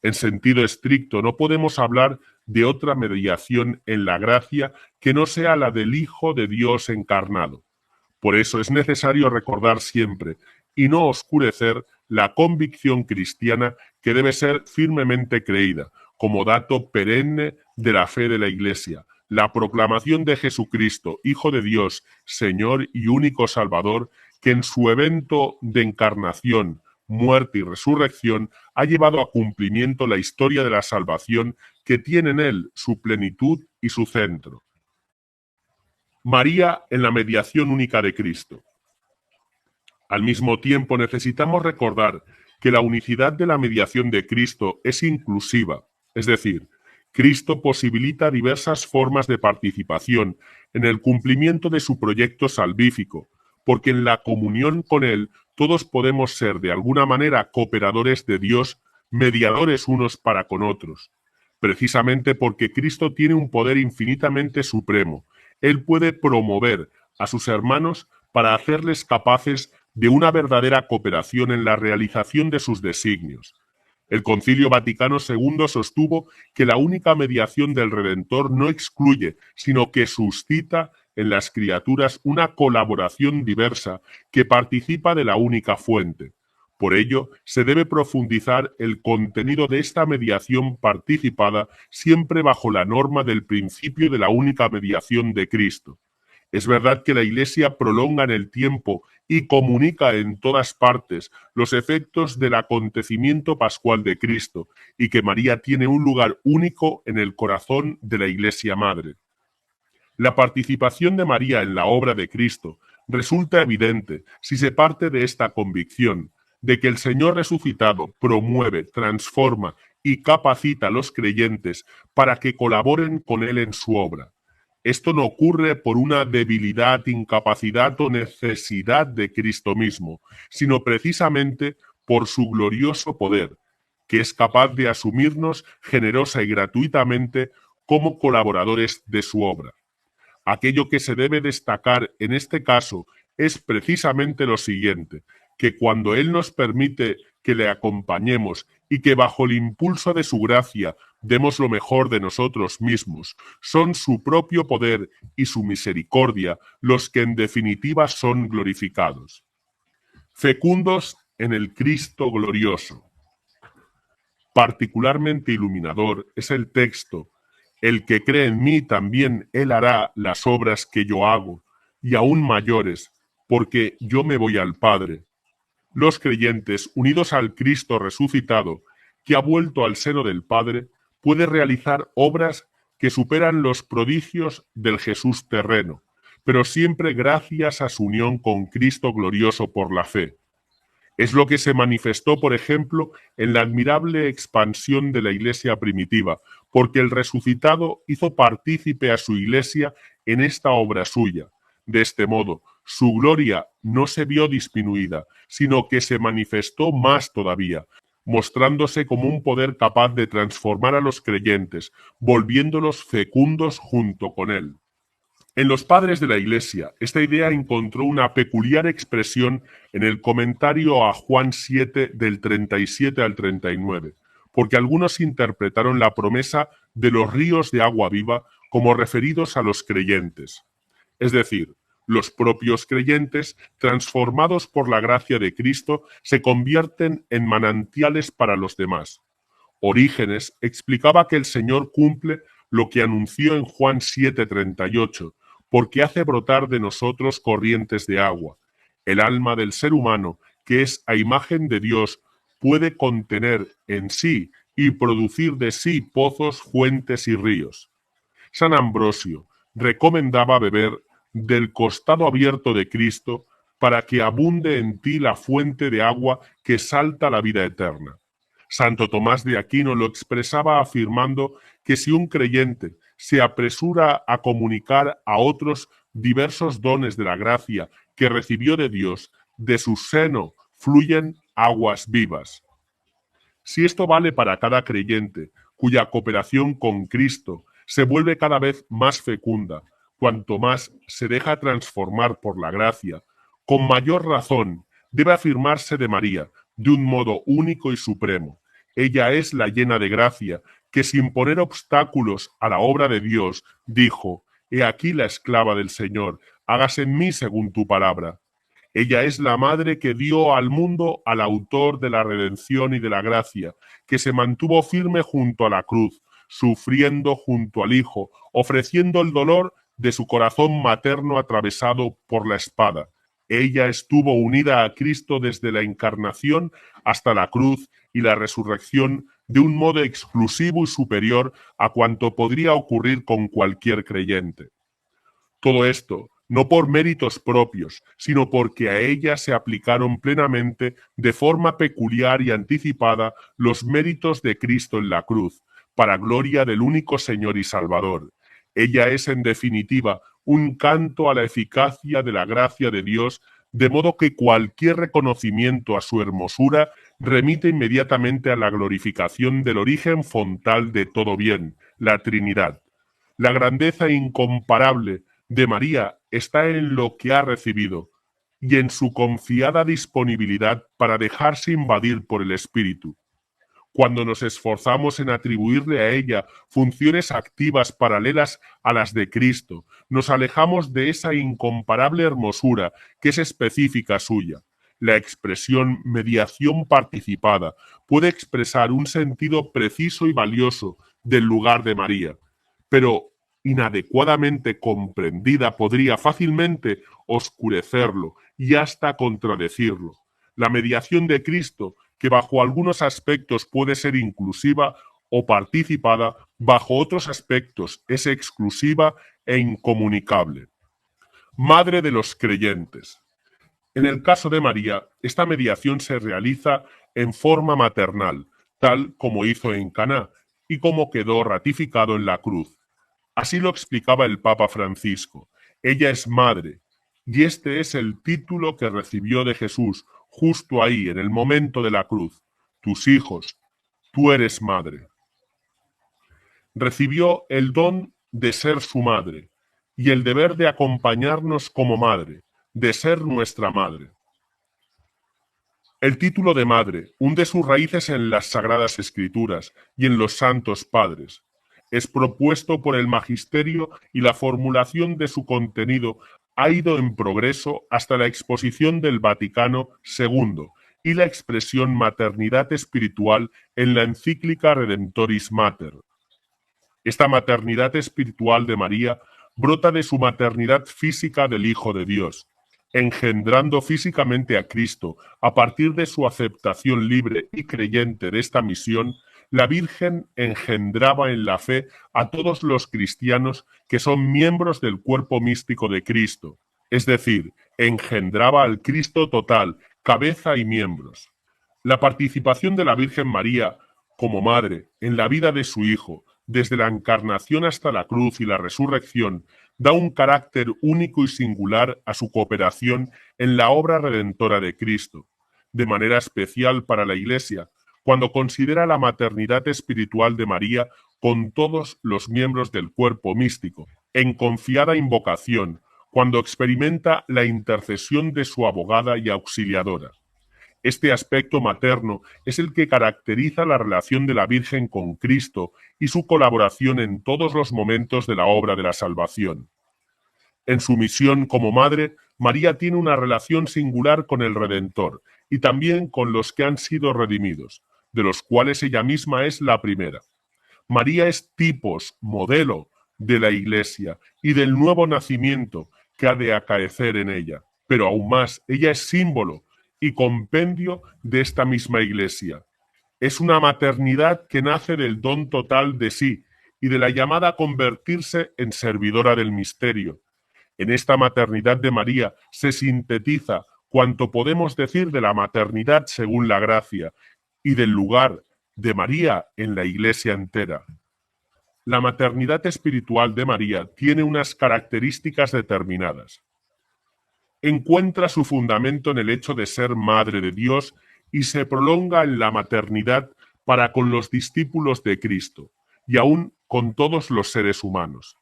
En sentido estricto, no podemos hablar de otra mediación en la gracia que no sea la del Hijo de Dios encarnado. Por eso es necesario recordar siempre y no oscurecer la convicción cristiana que debe ser firmemente creída como dato perenne de la fe de la Iglesia, la proclamación de Jesucristo, Hijo de Dios, Señor y único Salvador, que en su evento de encarnación, muerte y resurrección ha llevado a cumplimiento la historia de la salvación que tiene en él su plenitud y su centro. María en la mediación única de Cristo. Al mismo tiempo necesitamos recordar que la unicidad de la mediación de Cristo es inclusiva, es decir, Cristo posibilita diversas formas de participación en el cumplimiento de su proyecto salvífico, porque en la comunión con Él todos podemos ser de alguna manera cooperadores de Dios, mediadores unos para con otros. Precisamente porque Cristo tiene un poder infinitamente supremo, Él puede promover a sus hermanos para hacerles capaces de una verdadera cooperación en la realización de sus designios. El Concilio Vaticano II sostuvo que la única mediación del Redentor no excluye, sino que suscita en las criaturas una colaboración diversa que participa de la única fuente. Por ello, se debe profundizar el contenido de esta mediación participada siempre bajo la norma del principio de la única mediación de Cristo. Es verdad que la Iglesia prolonga en el tiempo y comunica en todas partes los efectos del acontecimiento pascual de Cristo y que María tiene un lugar único en el corazón de la Iglesia Madre. La participación de María en la obra de Cristo resulta evidente si se parte de esta convicción de que el Señor resucitado promueve, transforma y capacita a los creyentes para que colaboren con Él en su obra. Esto no ocurre por una debilidad, incapacidad o necesidad de Cristo mismo, sino precisamente por su glorioso poder, que es capaz de asumirnos generosa y gratuitamente como colaboradores de su obra. Aquello que se debe destacar en este caso es precisamente lo siguiente, que cuando Él nos permite que le acompañemos y que bajo el impulso de su gracia demos lo mejor de nosotros mismos, son su propio poder y su misericordia los que en definitiva son glorificados. Fecundos en el Cristo glorioso. Particularmente iluminador es el texto: el que cree en mí también él hará las obras que yo hago, y aún mayores, porque yo me voy al Padre. Los creyentes, unidos al Cristo resucitado, que ha vuelto al seno del Padre, puede realizar obras que superan los prodigios del Jesús terreno, pero siempre gracias a su unión con Cristo glorioso por la fe. Es lo que se manifestó, por ejemplo, en la admirable expansión de la Iglesia primitiva, porque el resucitado hizo partícipe a su Iglesia en esta obra suya. De este modo, su gloria no se vio disminuida, sino que se manifestó más todavía, mostrándose como un poder capaz de transformar a los creyentes, volviéndolos fecundos junto con él. En los padres de la Iglesia, esta idea encontró una peculiar expresión en el comentario a Juan 7 del 37 al 39, porque algunos interpretaron la promesa de los ríos de agua viva como referidos a los creyentes. Es decir, los propios creyentes, transformados por la gracia de Cristo, se convierten en manantiales para los demás. Orígenes explicaba que el Señor cumple lo que anunció en Juan 7:38, porque hace brotar de nosotros corrientes de agua. El alma del ser humano, que es a imagen de Dios, puede contener en sí y producir de sí pozos, fuentes y ríos. San Ambrosio recomendaba beber del costado abierto de Cristo para que abunde en ti la fuente de agua que salta a la vida eterna. Santo Tomás de Aquino lo expresaba afirmando que si un creyente se apresura a comunicar a otros diversos dones de la gracia que recibió de Dios, de su seno fluyen aguas vivas. Si esto vale para cada creyente, cuya cooperación con Cristo se vuelve cada vez más fecunda, cuanto más se deja transformar por la gracia, con mayor razón debe afirmarse de María de un modo único y supremo. Ella es la llena de gracia, que sin poner obstáculos a la obra de Dios, dijo: «He aquí la esclava del Señor, hágase en mí según tu palabra». Ella es la madre que dio al mundo al autor de la redención y de la gracia, que se mantuvo firme junto a la cruz, sufriendo junto al Hijo, ofreciendo el dolor de su corazón materno atravesado por la espada. Ella estuvo unida a Cristo desde la encarnación hasta la cruz y la resurrección de un modo exclusivo y superior a cuanto podría ocurrir con cualquier creyente. Todo esto no por méritos propios, sino porque a ella se aplicaron plenamente, de forma peculiar y anticipada, los méritos de Cristo en la cruz, para gloria del único Señor y Salvador. Ella es, en definitiva, un canto a la eficacia de la gracia de Dios, de modo que cualquier reconocimiento a su hermosura remite inmediatamente a la glorificación del origen fontal de todo bien, la Trinidad. La grandeza incomparable de María está en lo que ha recibido y en su confiada disponibilidad para dejarse invadir por el Espíritu. Cuando nos esforzamos en atribuirle a ella funciones activas paralelas a las de Cristo, nos alejamos de esa incomparable hermosura que es específica suya. La expresión mediación participada puede expresar un sentido preciso y valioso del lugar de María, pero inadecuadamente comprendida podría fácilmente oscurecerlo y hasta contradecirlo. La mediación de Cristo, que bajo algunos aspectos puede ser inclusiva o participada, bajo otros aspectos es exclusiva e incomunicable. Madre de los creyentes. En el caso de María, esta mediación se realiza en forma maternal, tal como hizo en Caná y como quedó ratificado en la cruz. Así lo explicaba el Papa Francisco. Ella es madre, y este es el título que recibió de Jesús justo ahí, en el momento de la cruz. Tus hijos, tú eres madre. Recibió el don de ser su madre y el deber de acompañarnos como madre, de ser nuestra madre. El título de madre hunde sus raíces en las Sagradas Escrituras y en los Santos Padres. Es propuesto por el magisterio y la formulación de su contenido ha ido en progreso hasta la exposición del Vaticano II y la expresión maternidad espiritual en la encíclica Redemptoris Mater. Esta maternidad espiritual de María brota de su maternidad física del Hijo de Dios, engendrando físicamente a Cristo a partir de su aceptación libre y creyente de esta misión. La Virgen engendraba en la fe a todos los cristianos que son miembros del cuerpo místico de Cristo, es decir, engendraba al Cristo total, cabeza y miembros. La participación de la Virgen María como madre en la vida de su Hijo, desde la encarnación hasta la cruz y la resurrección, da un carácter único y singular a su cooperación en la obra redentora de Cristo, de manera especial para la Iglesia, cuando considera la maternidad espiritual de María con todos los miembros del cuerpo místico, en confiada invocación, cuando experimenta la intercesión de su abogada y auxiliadora. Este aspecto materno es el que caracteriza la relación de la Virgen con Cristo y su colaboración en todos los momentos de la obra de la salvación. En su misión como madre, María tiene una relación singular con el Redentor y también con los que han sido redimidos, de los cuales ella misma es la primera. María es tipos, modelo de la Iglesia y del nuevo nacimiento que ha de acaecer en ella, pero aún más, ella es símbolo y compendio de esta misma Iglesia. Es una maternidad que nace del don total de sí y de la llamada a convertirse en servidora del misterio. En esta maternidad de María se sintetiza cuanto podemos decir de la maternidad según la gracia y del lugar de María en la Iglesia entera. La maternidad espiritual de María tiene unas características determinadas. Encuentra su fundamento en el hecho de ser Madre de Dios y se prolonga en la maternidad para con los discípulos de Cristo y aún con todos los seres humanos.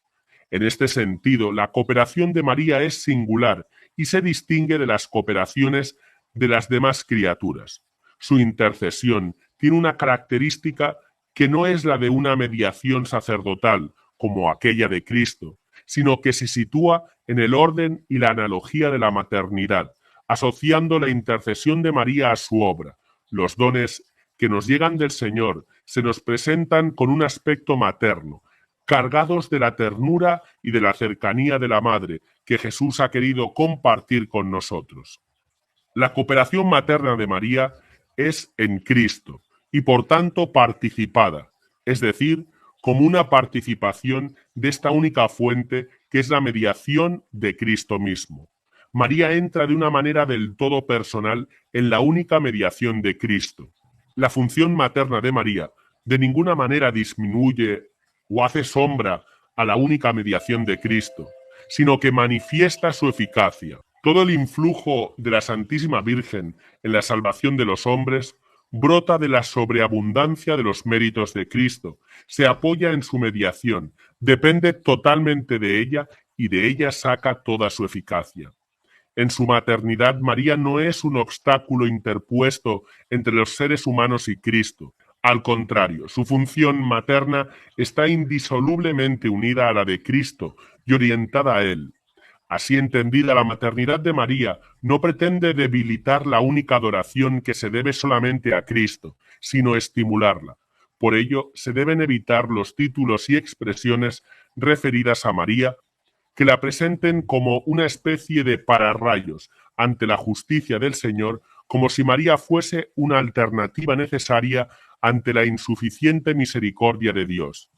En este sentido, la cooperación de María es singular y se distingue de las cooperaciones de las demás criaturas. Su intercesión tiene una característica que no es la de una mediación sacerdotal, como aquella de Cristo, sino que se sitúa en el orden y la analogía de la maternidad, asociando la intercesión de María a su obra. Los dones que nos llegan del Señor se nos presentan con un aspecto materno, cargados de la ternura y de la cercanía de la Madre que Jesús ha querido compartir con nosotros. La cooperación materna de María es en Cristo y por tanto participada, es decir, como una participación de esta única fuente que es la mediación de Cristo mismo. María entra de una manera del todo personal en la única mediación de Cristo. La función materna de María de ninguna manera disminuye o hace sombra a la única mediación de Cristo, sino que manifiesta su eficacia. Todo el influjo de la Santísima Virgen en la salvación de los hombres brota de la sobreabundancia de los méritos de Cristo, se apoya en su mediación, depende totalmente de ella y de ella saca toda su eficacia. En su maternidad, María no es un obstáculo interpuesto entre los seres humanos y Cristo. Al contrario, su función materna está indisolublemente unida a la de Cristo y orientada a Él. Así entendida, la maternidad de María no pretende debilitar la única adoración que se debe solamente a Cristo, sino estimularla. Por ello, se deben evitar los títulos y expresiones referidas a María que la presenten como una especie de pararrayos ante la justicia del Señor, como si María fuese una alternativa necesaria ante la insuficiente misericordia de Dios.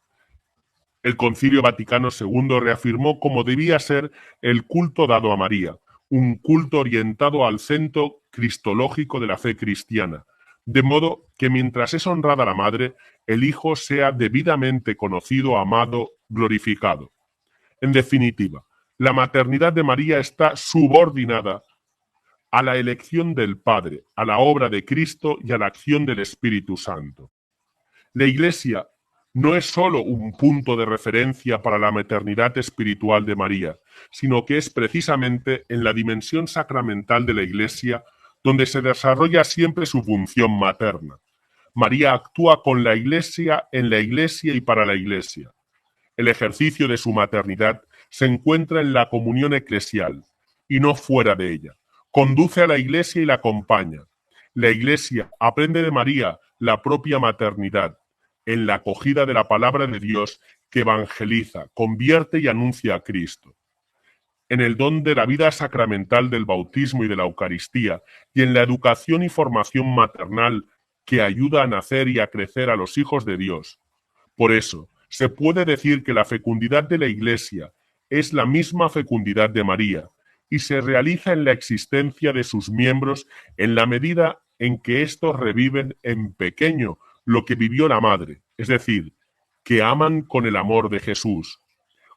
El Concilio Vaticano II reafirmó cómo debía ser el culto dado a María, un culto orientado al centro cristológico de la fe cristiana, de modo que mientras es honrada la Madre, el Hijo sea debidamente conocido, amado, glorificado. En definitiva, la maternidad de María está subordinada a la elección del Padre, a la obra de Cristo y a la acción del Espíritu Santo. La Iglesia no es sólo un punto de referencia para la maternidad espiritual de María, sino que es precisamente en la dimensión sacramental de la Iglesia donde se desarrolla siempre su función materna. María actúa con la Iglesia, en la Iglesia y para la Iglesia. El ejercicio de su maternidad se encuentra en la comunión eclesial y no fuera de ella. Conduce a la Iglesia y la acompaña. La Iglesia aprende de María la propia maternidad, en la acogida de la palabra de Dios que evangeliza, convierte y anuncia a Cristo. En el don de la vida sacramental del bautismo y de la Eucaristía, y en la educación y formación maternal que ayuda a nacer y a crecer a los hijos de Dios. Por eso, se puede decir que la fecundidad de la Iglesia es la misma fecundidad de María, y se realiza en la existencia de sus miembros en la medida en que éstos reviven en pequeño lo que vivió la Madre, es decir, que aman con el amor de Jesús.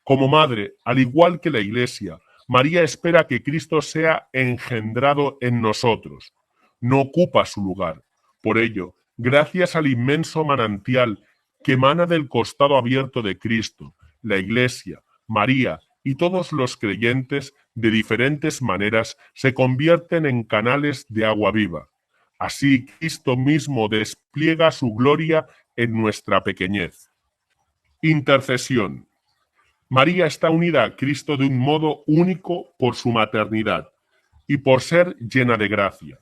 Como Madre, al igual que la Iglesia, María espera que Cristo sea engendrado en nosotros. No ocupa su lugar. Por ello, gracias al inmenso manantial que emana del costado abierto de Cristo, la Iglesia, María y todos los creyentes, de diferentes maneras, se convierten en canales de agua viva. Así Cristo mismo despliega su gloria en nuestra pequeñez. Intercesión. María está unida a Cristo de un modo único por su maternidad y por ser llena de gracia.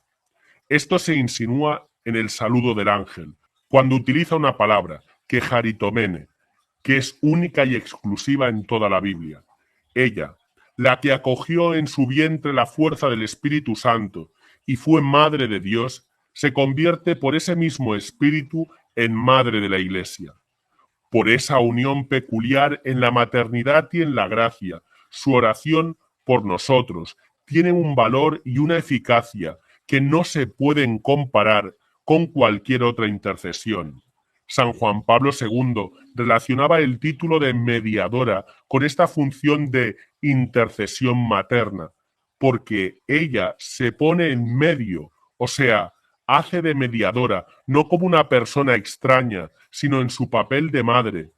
Esto se insinúa en el saludo del ángel, cuando utiliza una palabra, quejaritomene, que es única y exclusiva en toda la Biblia. Ella, la que acogió en su vientre la fuerza del Espíritu Santo y fue madre de Dios, se convierte por ese mismo Espíritu en madre de la Iglesia. Por esa unión peculiar en la maternidad y en la gracia, su oración por nosotros tiene un valor y una eficacia que no se pueden comparar con cualquier otra intercesión. San Juan Pablo II relacionaba el título de mediadora con esta función de intercesión materna, porque ella se pone en medio, o sea, hace de mediadora, no como una persona extraña, sino en su papel de madre,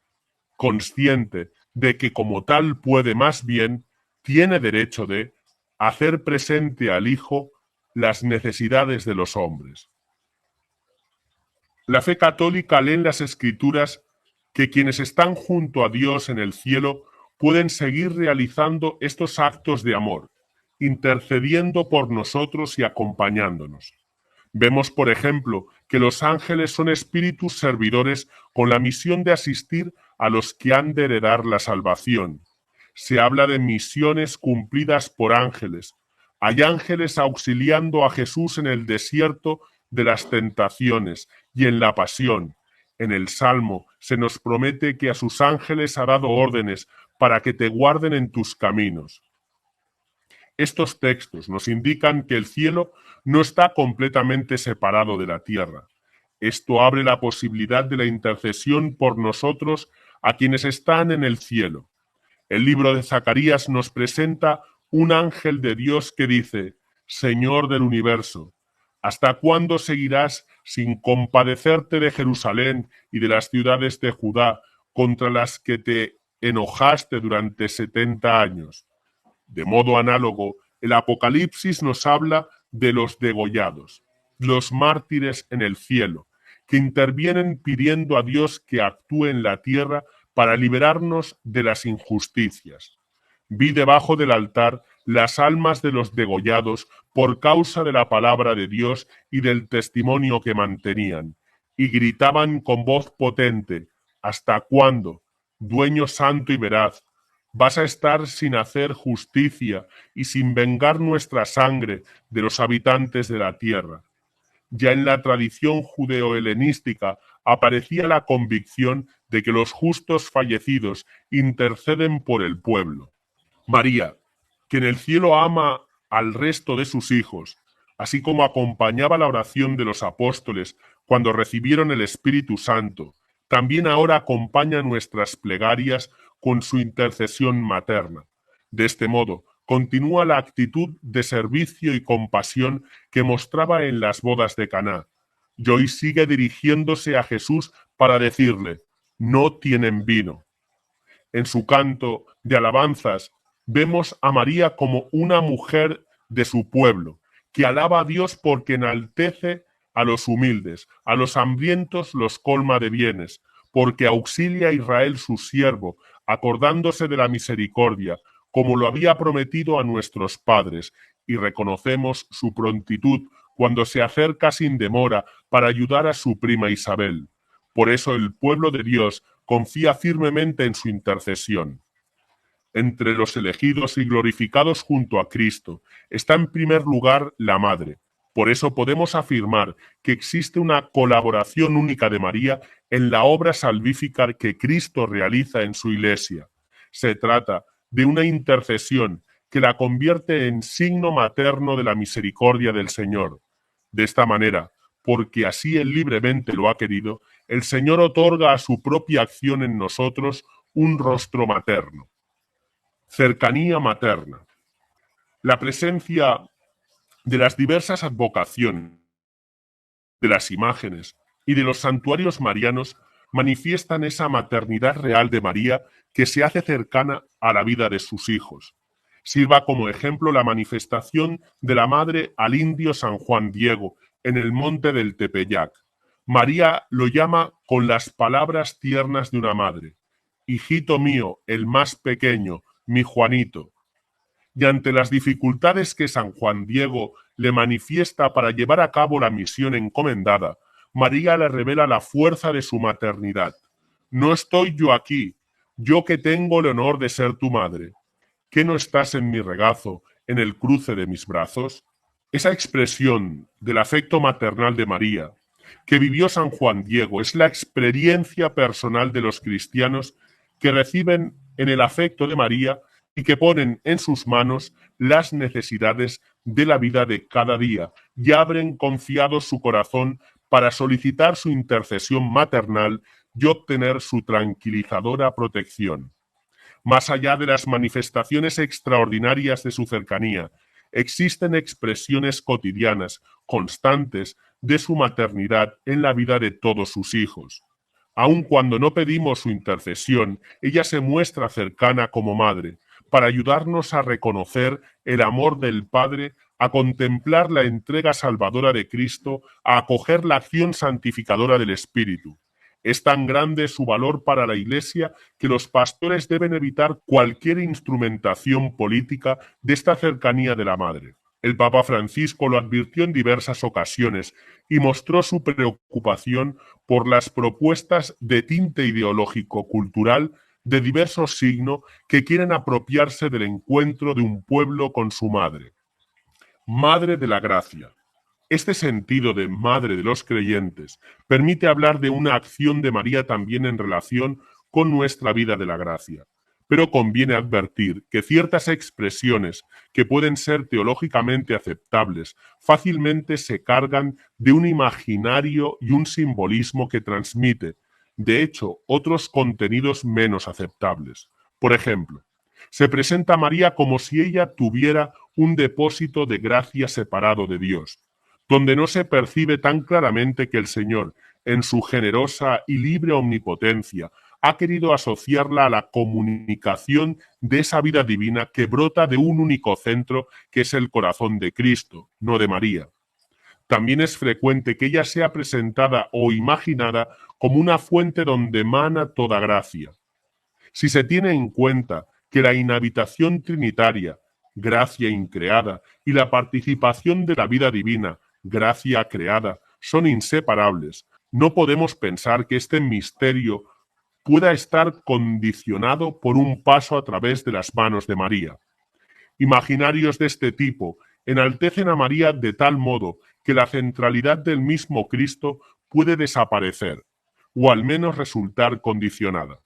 consciente de que como tal puede más bien, tiene derecho de hacer presente al Hijo las necesidades de los hombres. La fe católica lee en las Escrituras que quienes están junto a Dios en el cielo pueden seguir realizando estos actos de amor, intercediendo por nosotros y acompañándonos. Vemos, por ejemplo, que los ángeles son espíritus servidores con la misión de asistir a los que han de heredar la salvación. Se habla de misiones cumplidas por ángeles. Hay ángeles auxiliando a Jesús en el desierto de las tentaciones y en la pasión. En el Salmo se nos promete que a sus ángeles ha dado órdenes para que te guarden en tus caminos. Estos textos nos indican que el cielo no está completamente separado de la tierra. Esto abre la posibilidad de la intercesión por nosotros a quienes están en el cielo. El libro de Zacarías nos presenta un ángel de Dios que dice: Señor del universo, ¿hasta cuándo seguirás sin compadecerte de Jerusalén y de las ciudades de Judá contra las que te enojaste durante 70 años? De modo análogo, el Apocalipsis nos habla de los degollados, los mártires en el cielo, que intervienen pidiendo a Dios que actúe en la tierra para liberarnos de las injusticias. Vi debajo del altar las almas de los degollados por causa de la palabra de Dios y del testimonio que mantenían, y gritaban con voz potente: ¿Hasta cuándo, dueño santo y veraz, vas a estar sin hacer justicia y sin vengar nuestra sangre de los habitantes de la tierra? Ya en la tradición judeo-helenística aparecía la convicción de que los justos fallecidos interceden por el pueblo. María, que en el cielo ama al resto de sus hijos, así como acompañaba la oración de los apóstoles cuando recibieron el Espíritu Santo, también ahora acompaña nuestras plegarias con su intercesión materna. De este modo, continúa la actitud de servicio y compasión que mostraba en las bodas de Caná, y hoy sigue dirigiéndose a Jesús para decirle: no tienen vino. En su canto de alabanzas vemos a María como una mujer de su pueblo, que alaba a Dios porque enaltece a los humildes, a los hambrientos los colma de bienes, porque auxilia a Israel su siervo, acordándose de la misericordia, como lo había prometido a nuestros padres, y reconocemos su prontitud cuando se acerca sin demora para ayudar a su prima Isabel. Por eso el pueblo de Dios confía firmemente en su intercesión. Entre los elegidos y glorificados junto a Cristo está en primer lugar la Madre. Por eso podemos afirmar que existe una colaboración única de María en la obra salvífica que Cristo realiza en su Iglesia. Se trata de una intercesión que la convierte en signo materno de la misericordia del Señor. De esta manera, porque así Él libremente lo ha querido, el Señor otorga a su propia acción en nosotros un rostro materno. Cercanía materna. La presencia de las diversas advocaciones, de las imágenes y de los santuarios marianos manifiestan esa maternidad real de María que se hace cercana a la vida de sus hijos. Sirva como ejemplo la manifestación de la madre al indio San Juan Diego en el monte del Tepeyac. María lo llama con las palabras tiernas de una madre: hijito mío, el más pequeño, mi Juanito. Y ante las dificultades que San Juan Diego le manifiesta para llevar a cabo la misión encomendada, María le revela la fuerza de su maternidad. No estoy yo aquí, yo que tengo el honor de ser tu madre. ¿Qué no estás en mi regazo, en el cruce de mis brazos? Esa expresión del afecto maternal de María que vivió San Juan Diego es la experiencia personal de los cristianos que reciben en el afecto de María y que ponen en sus manos las necesidades de la vida de cada día y abren confiados su corazón para solicitar su intercesión maternal y obtener su tranquilizadora protección. Más allá de las manifestaciones extraordinarias de su cercanía, existen expresiones cotidianas, constantes, de su maternidad en la vida de todos sus hijos. Aun cuando no pedimos su intercesión, ella se muestra cercana como madre, para ayudarnos a reconocer el amor del Padre, a contemplar la entrega salvadora de Cristo, a acoger la acción santificadora del Espíritu. Es tan grande su valor para la Iglesia que los pastores deben evitar cualquier instrumentación política de esta cercanía de la Madre. El Papa Francisco lo advirtió en diversas ocasiones y mostró su preocupación por las propuestas de tinte ideológico-cultural de diverso signo que quieren apropiarse del encuentro de un pueblo con su madre. Madre de la Gracia. Este sentido de madre de los creyentes permite hablar de una acción de María también en relación con nuestra vida de la gracia. Pero conviene advertir que ciertas expresiones que pueden ser teológicamente aceptables fácilmente se cargan de un imaginario y un simbolismo que transmite, de hecho, otros contenidos menos aceptables. Por ejemplo, se presenta a María como si ella tuviera un depósito de gracia separado de Dios, donde no se percibe tan claramente que el Señor, en su generosa y libre omnipotencia, ha querido asociarla a la comunicación de esa vida divina que brota de un único centro, que es el corazón de Cristo, no de María. También es frecuente que ella sea presentada o imaginada como una fuente donde emana toda gracia. Si se tiene en cuenta que la inhabitación trinitaria, gracia increada, y la participación de la vida divina, gracia creada, son inseparables, no podemos pensar que este misterio pueda estar condicionado por un paso a través de las manos de María. Imaginarios de este tipo enaltecen a María de tal modo que la centralidad del mismo Cristo puede desaparecer, o al menos resultar condicionada.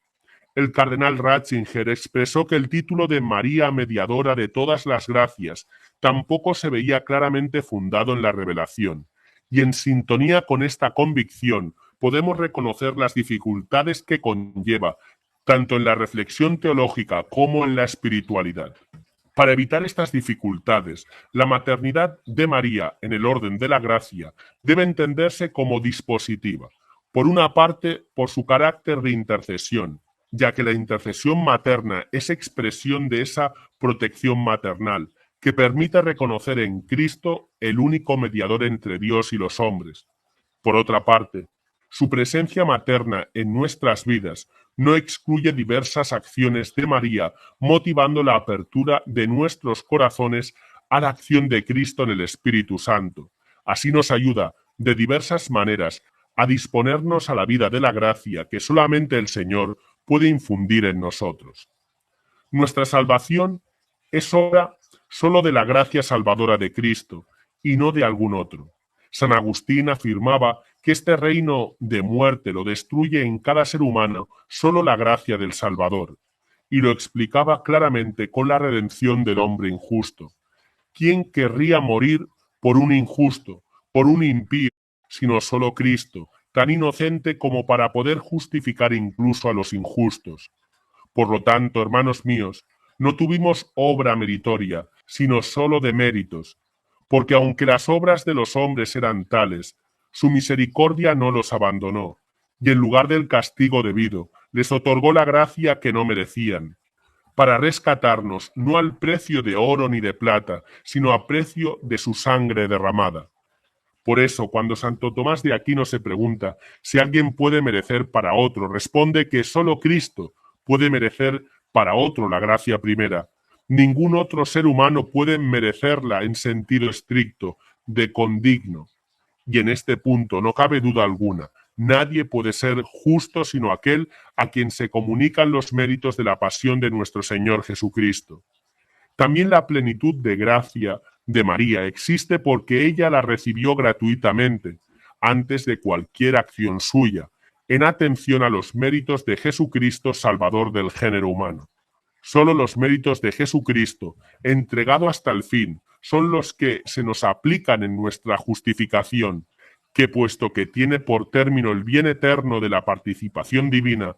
El cardenal Ratzinger expresó que el título de María Mediadora de todas las gracias tampoco se veía claramente fundado en la revelación, y en sintonía con esta convicción podemos reconocer las dificultades que conlleva, tanto en la reflexión teológica como en la espiritualidad. Para evitar estas dificultades, la maternidad de María en el orden de la gracia debe entenderse como dispositiva. Por una parte, por su carácter de intercesión, ya que la intercesión materna es expresión de esa protección maternal que permite reconocer en Cristo el único mediador entre Dios y los hombres. Por otra parte, su presencia materna en nuestras vidas no excluye diversas acciones de María, motivando la apertura de nuestros corazones a la acción de Cristo en el Espíritu Santo. Así nos ayuda de diversas maneras a disponernos a la vida de la gracia que solamente el Señor puede infundir en nosotros. Nuestra salvación es obra solo de la gracia salvadora de Cristo y no de algún otro. San Agustín afirmaba que este reino de muerte lo destruye en cada ser humano solo la gracia del Salvador, y lo explicaba claramente con la redención del hombre injusto. ¿Quién querría morir por un injusto, por un impío, sino solo Cristo, tan inocente como para poder justificar incluso a los injustos? Por lo tanto, hermanos míos, no tuvimos obra meritoria, sino solo de méritos, porque aunque las obras de los hombres eran tales, su misericordia no los abandonó, y en lugar del castigo debido, les otorgó la gracia que no merecían, para rescatarnos no al precio de oro ni de plata, sino a precio de su sangre derramada. Por eso, cuando Santo Tomás de Aquino se pregunta si alguien puede merecer para otro, responde que solo Cristo puede merecer para otro la gracia primera. Ningún otro ser humano puede merecerla en sentido estricto, de condigno. Y en este punto no cabe duda alguna. Nadie puede ser justo sino aquel a quien se comunican los méritos de la pasión de nuestro Señor Jesucristo. También la plenitud de gracia de María existe porque ella la recibió gratuitamente, antes de cualquier acción suya, en atención a los méritos de Jesucristo, Salvador del género humano. Solo los méritos de Jesucristo, entregado hasta el fin, son los que se nos aplican en nuestra justificación, que puesto que tiene por término el bien eterno de la participación divina,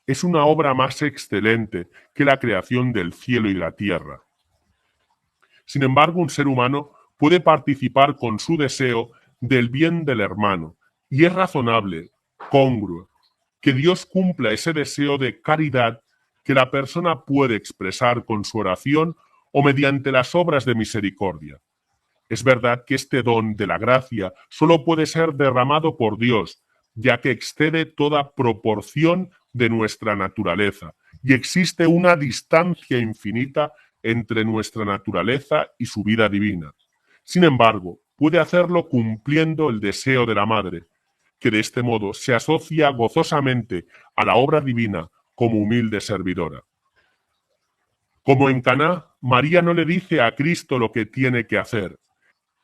es una obra más excelente que la creación del cielo y la tierra. Sin embargo, un ser humano puede participar con su deseo del bien del hermano, y es razonable, congruo, que Dios cumpla ese deseo de caridad que la persona puede expresar con su oración o mediante las obras de misericordia. Es verdad que este don de la gracia solo puede ser derramado por Dios, ya que excede toda proporción de nuestra naturaleza, y existe una distancia infinita entre nuestra naturaleza y su vida divina. Sin embargo, puede hacerlo cumpliendo el deseo de la Madre, que de este modo se asocia gozosamente a la obra divina como humilde servidora. Como en Caná, María no le dice a Cristo lo que tiene que hacer.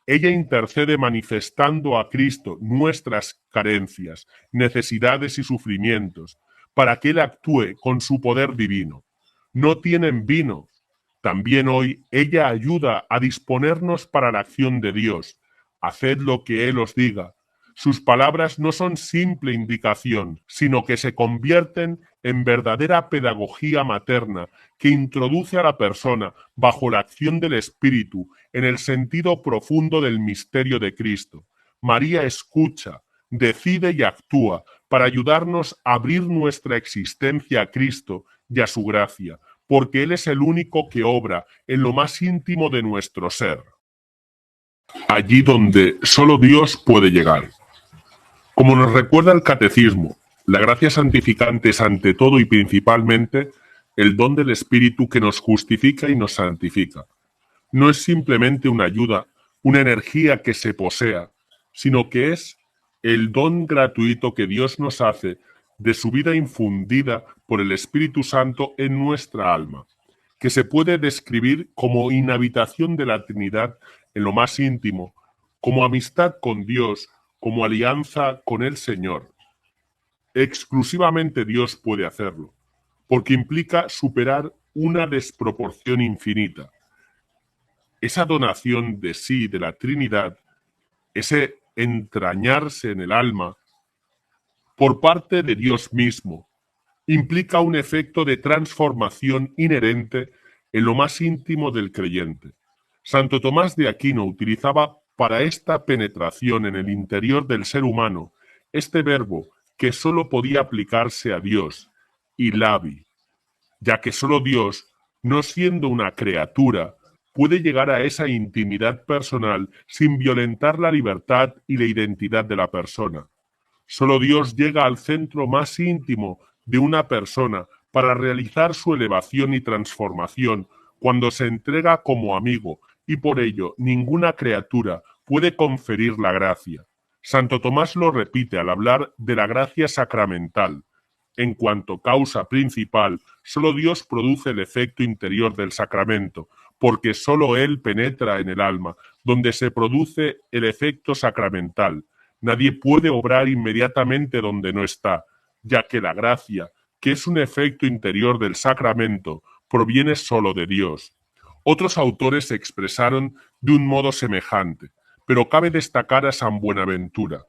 Ella intercede manifestando a Cristo nuestras carencias, necesidades y sufrimientos, para que Él actúe con su poder divino. No tienen vino. También hoy ella ayuda a disponernos para la acción de Dios. Haced lo que Él os diga. Sus palabras no son simple indicación, sino que se convierten en verdadera pedagogía materna que introduce a la persona bajo la acción del Espíritu en el sentido profundo del misterio de Cristo. María escucha, decide y actúa para ayudarnos a abrir nuestra existencia a Cristo y a su gracia, porque Él es el único que obra en lo más íntimo de nuestro ser, allí donde solo Dios puede llegar. Como nos recuerda el Catecismo, la gracia santificante es ante todo y principalmente el don del Espíritu que nos justifica y nos santifica. No es simplemente una ayuda, una energía que se posea, sino que es el don gratuito que Dios nos hace de su vida infundida por el Espíritu Santo en nuestra alma, que se puede describir como inhabitación de la Trinidad en lo más íntimo, como amistad con Dios, como alianza con el Señor. Exclusivamente Dios puede hacerlo, porque implica superar una desproporción infinita. Esa donación de sí de la Trinidad, ese entrañarse en el alma por parte de Dios mismo, implica un efecto de transformación inherente en lo más íntimo del creyente. Santo Tomás de Aquino utilizaba para esta penetración en el interior del ser humano este verbo que solo podía aplicarse a Dios, ilabi, ya que solo Dios, no siendo una criatura, puede llegar a esa intimidad personal sin violentar la libertad y la identidad de la persona. Solo Dios llega al centro más íntimo de una persona para realizar su elevación y transformación cuando se entrega como amigo, y por ello ninguna criatura puede conferir la gracia. Santo Tomás lo repite al hablar de la gracia sacramental. En cuanto causa principal, solo Dios produce el efecto interior del sacramento, porque solo Él penetra en el alma, donde se produce el efecto sacramental. Nadie puede obrar inmediatamente donde no está, ya que la gracia, que es un efecto interior del sacramento, proviene solo de Dios. Otros autores se expresaron de un modo semejante, pero cabe destacar a San Buenaventura.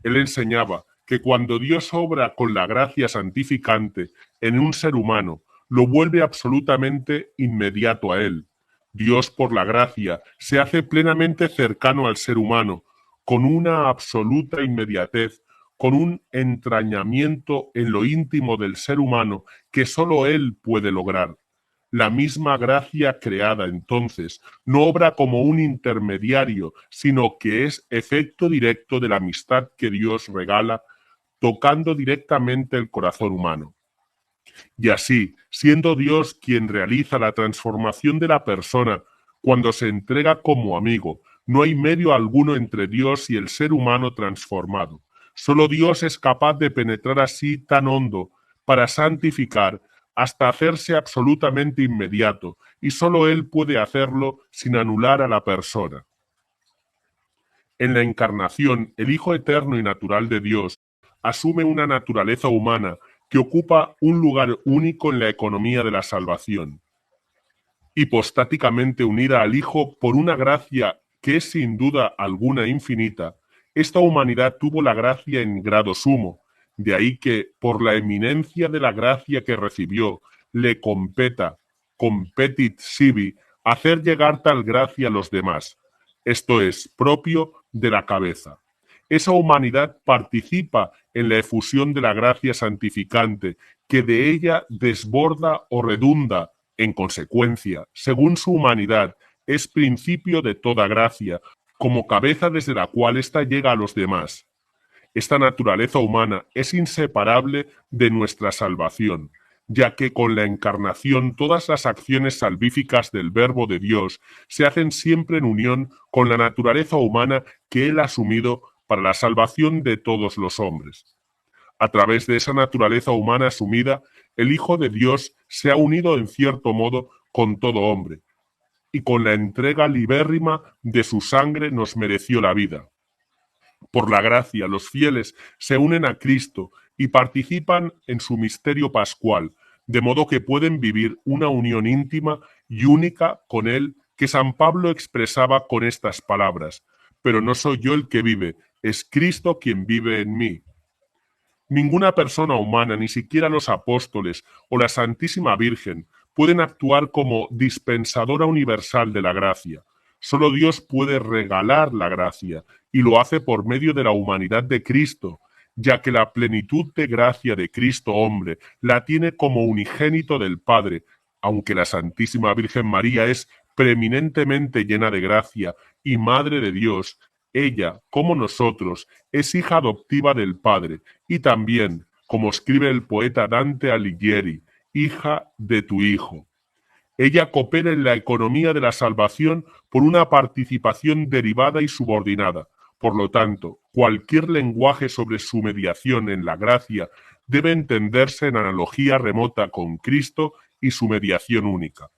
Él enseñaba que cuando Dios obra con la gracia santificante en un ser humano, lo vuelve absolutamente inmediato a él. Dios, por la gracia, se hace plenamente cercano al ser humano, con una absoluta inmediatez, con un entrañamiento en lo íntimo del ser humano que solo Él puede lograr. La misma gracia creada, entonces, no obra como un intermediario, sino que es efecto directo de la amistad que Dios regala, tocando directamente el corazón humano. Y así, siendo Dios quien realiza la transformación de la persona cuando se entrega como amigo, no hay medio alguno entre Dios y el ser humano transformado. Solo Dios es capaz de penetrar así tan hondo para santificar hasta hacerse absolutamente inmediato, y solo Él puede hacerlo sin anular a la persona. En la encarnación, el Hijo eterno y natural de Dios asume una naturaleza humana que ocupa un lugar único en la economía de la salvación. Hipostáticamente unida al Hijo por una gracia que es sin duda alguna infinita, esta humanidad tuvo la gracia en grado sumo, de ahí que, por la eminencia de la gracia que recibió, le competit sibi, hacer llegar tal gracia a los demás. Esto es propio de la cabeza. Esa humanidad participa en la efusión de la gracia santificante, que de ella desborda o redunda. En consecuencia, según su humanidad, es principio de toda gracia, como cabeza desde la cual ésta llega a los demás. Esta naturaleza humana es inseparable de nuestra salvación, ya que con la encarnación todas las acciones salvíficas del Verbo de Dios se hacen siempre en unión con la naturaleza humana que Él ha asumido para la salvación de todos los hombres. A través de esa naturaleza humana asumida, el Hijo de Dios se ha unido en cierto modo con todo hombre, y con la entrega libérrima de su sangre nos mereció la vida. Por la gracia, los fieles se unen a Cristo y participan en su misterio pascual, de modo que pueden vivir una unión íntima y única con Él que San Pablo expresaba con estas palabras: pero no soy yo el que vive, es Cristo quien vive en mí. Ninguna persona humana, ni siquiera los apóstoles o la Santísima Virgen, pueden actuar como dispensadora universal de la gracia. Solo Dios puede regalar la gracia, y lo hace por medio de la humanidad de Cristo, ya que la plenitud de gracia de Cristo hombre la tiene como unigénito del Padre, aunque la Santísima Virgen María es preeminentemente llena de gracia y Madre de Dios. Ella, como nosotros, es hija adoptiva del Padre, y también, como escribe el poeta Dante Alighieri, hija de tu Hijo. Ella coopera en la economía de la salvación por una participación derivada y subordinada. Por lo tanto, cualquier lenguaje sobre su mediación en la gracia debe entenderse en analogía remota con Cristo y su mediación única.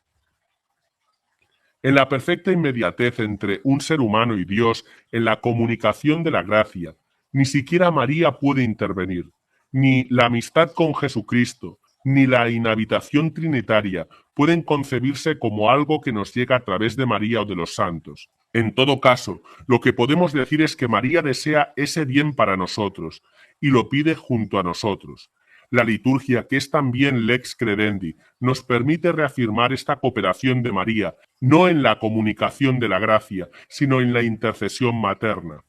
En la perfecta inmediatez entre un ser humano y Dios en la comunicación de la gracia, ni siquiera María puede intervenir, ni la amistad con Jesucristo, ni la inhabitación trinitaria pueden concebirse como algo que nos llega a través de María o de los santos. En todo caso, lo que podemos decir es que María desea ese bien para nosotros y lo pide junto a nosotros. La liturgia, que es también lex credendi, nos permite reafirmar esta cooperación de María, no en la comunicación de la gracia, sino en la intercesión materna.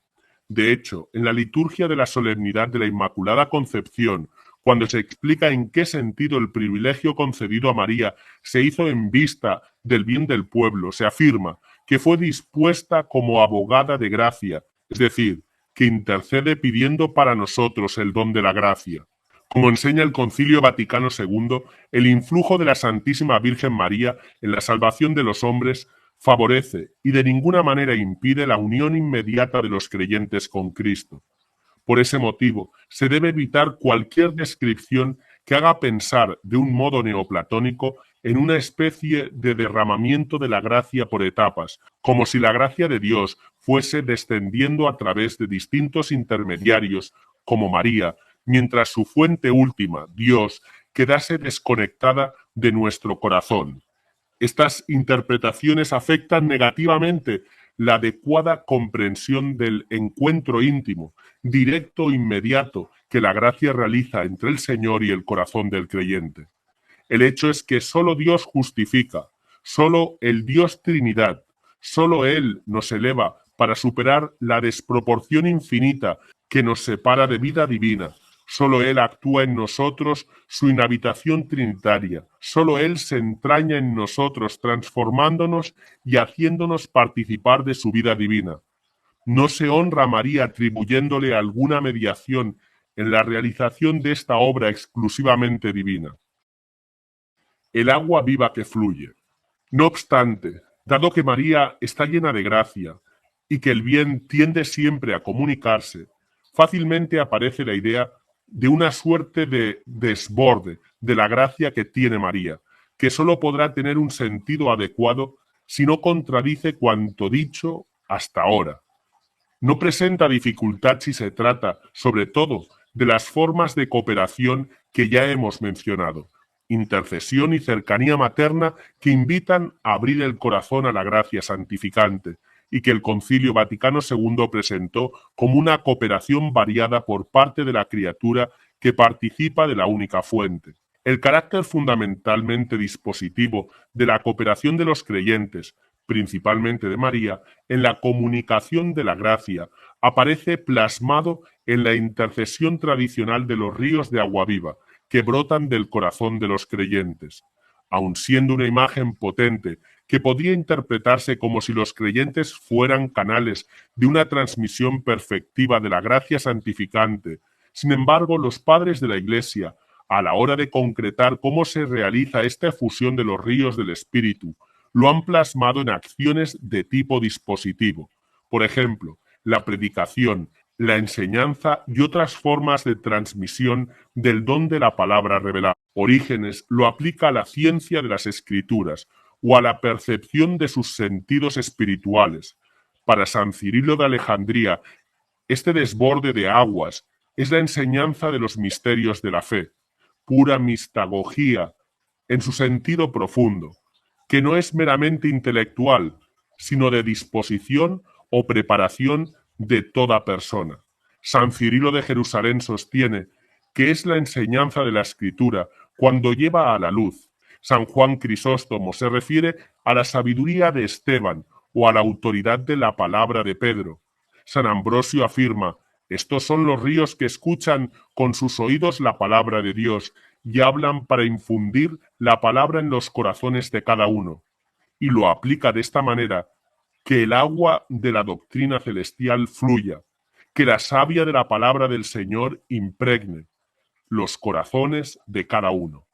De hecho, en la liturgia de la solemnidad de la Inmaculada Concepción, cuando se explica en qué sentido el privilegio concedido a María se hizo en vista del bien del pueblo, se afirma que fue dispuesta como abogada de gracia, es decir, que intercede pidiendo para nosotros el don de la gracia. Como enseña el Concilio Vaticano II, el influjo de la Santísima Virgen María en la salvación de los hombres favorece y de ninguna manera impide la unión inmediata de los creyentes con Cristo. Por ese motivo, se debe evitar cualquier descripción que haga pensar de un modo neoplatónico en una especie de derramamiento de la gracia por etapas, como si la gracia de Dios fuese descendiendo a través de distintos intermediarios, como María, mientras su fuente última, Dios, quedase desconectada de nuestro corazón. Estas interpretaciones afectan negativamente la adecuada comprensión del encuentro íntimo, directo e inmediato que la gracia realiza entre el Señor y el corazón del creyente. El hecho es que solo Dios justifica, solo el Dios Trinidad, solo Él nos eleva para superar la desproporción infinita que nos separa de vida divina. Solo Él actúa en nosotros su inhabitación trinitaria. Solo Él se entraña en nosotros, transformándonos y haciéndonos participar de su vida divina. No se honra a María atribuyéndole alguna mediación en la realización de esta obra exclusivamente divina. El agua viva que fluye. No obstante, dado que María está llena de gracia y que el bien tiende siempre a comunicarse, fácilmente aparece la idea de una suerte de desborde de la gracia que tiene María, que solo podrá tener un sentido adecuado si no contradice cuanto dicho hasta ahora. No presenta dificultad si se trata, sobre todo, de las formas de cooperación que ya hemos mencionado, intercesión y cercanía materna que invitan a abrir el corazón a la gracia santificante, y que el Concilio Vaticano II presentó como una cooperación variada por parte de la criatura que participa de la única fuente. El carácter fundamentalmente dispositivo de la cooperación de los creyentes, principalmente de María, en la comunicación de la gracia, aparece plasmado en la intercesión tradicional de los ríos de agua viva que brotan del corazón de los creyentes. Aun siendo una imagen potente que podía interpretarse como si los creyentes fueran canales de una transmisión perfectiva de la gracia santificante, sin embargo, los padres de la Iglesia, a la hora de concretar cómo se realiza esta efusión de los ríos del Espíritu, lo han plasmado en acciones de tipo dispositivo. Por ejemplo, la predicación, la enseñanza y otras formas de transmisión del don de la palabra revelada. Orígenes lo aplica a la ciencia de las Escrituras o a la percepción de sus sentidos espirituales. Para San Cirilo de Alejandría, este desborde de aguas es la enseñanza de los misterios de la fe, pura mistagogía en su sentido profundo, que no es meramente intelectual, sino de disposición o preparación de toda persona. San Cirilo de Jerusalén sostiene que es la enseñanza de la Escritura cuando lleva a la luz. San Juan Crisóstomo se refiere a la sabiduría de Esteban o a la autoridad de la palabra de Pedro. San Ambrosio afirma: estos son los ríos que escuchan con sus oídos la palabra de Dios y hablan para infundir la palabra en los corazones de cada uno. Y lo aplica de esta manera: que el agua de la doctrina celestial fluya, que la savia de la palabra del Señor impregne los corazones de cada uno.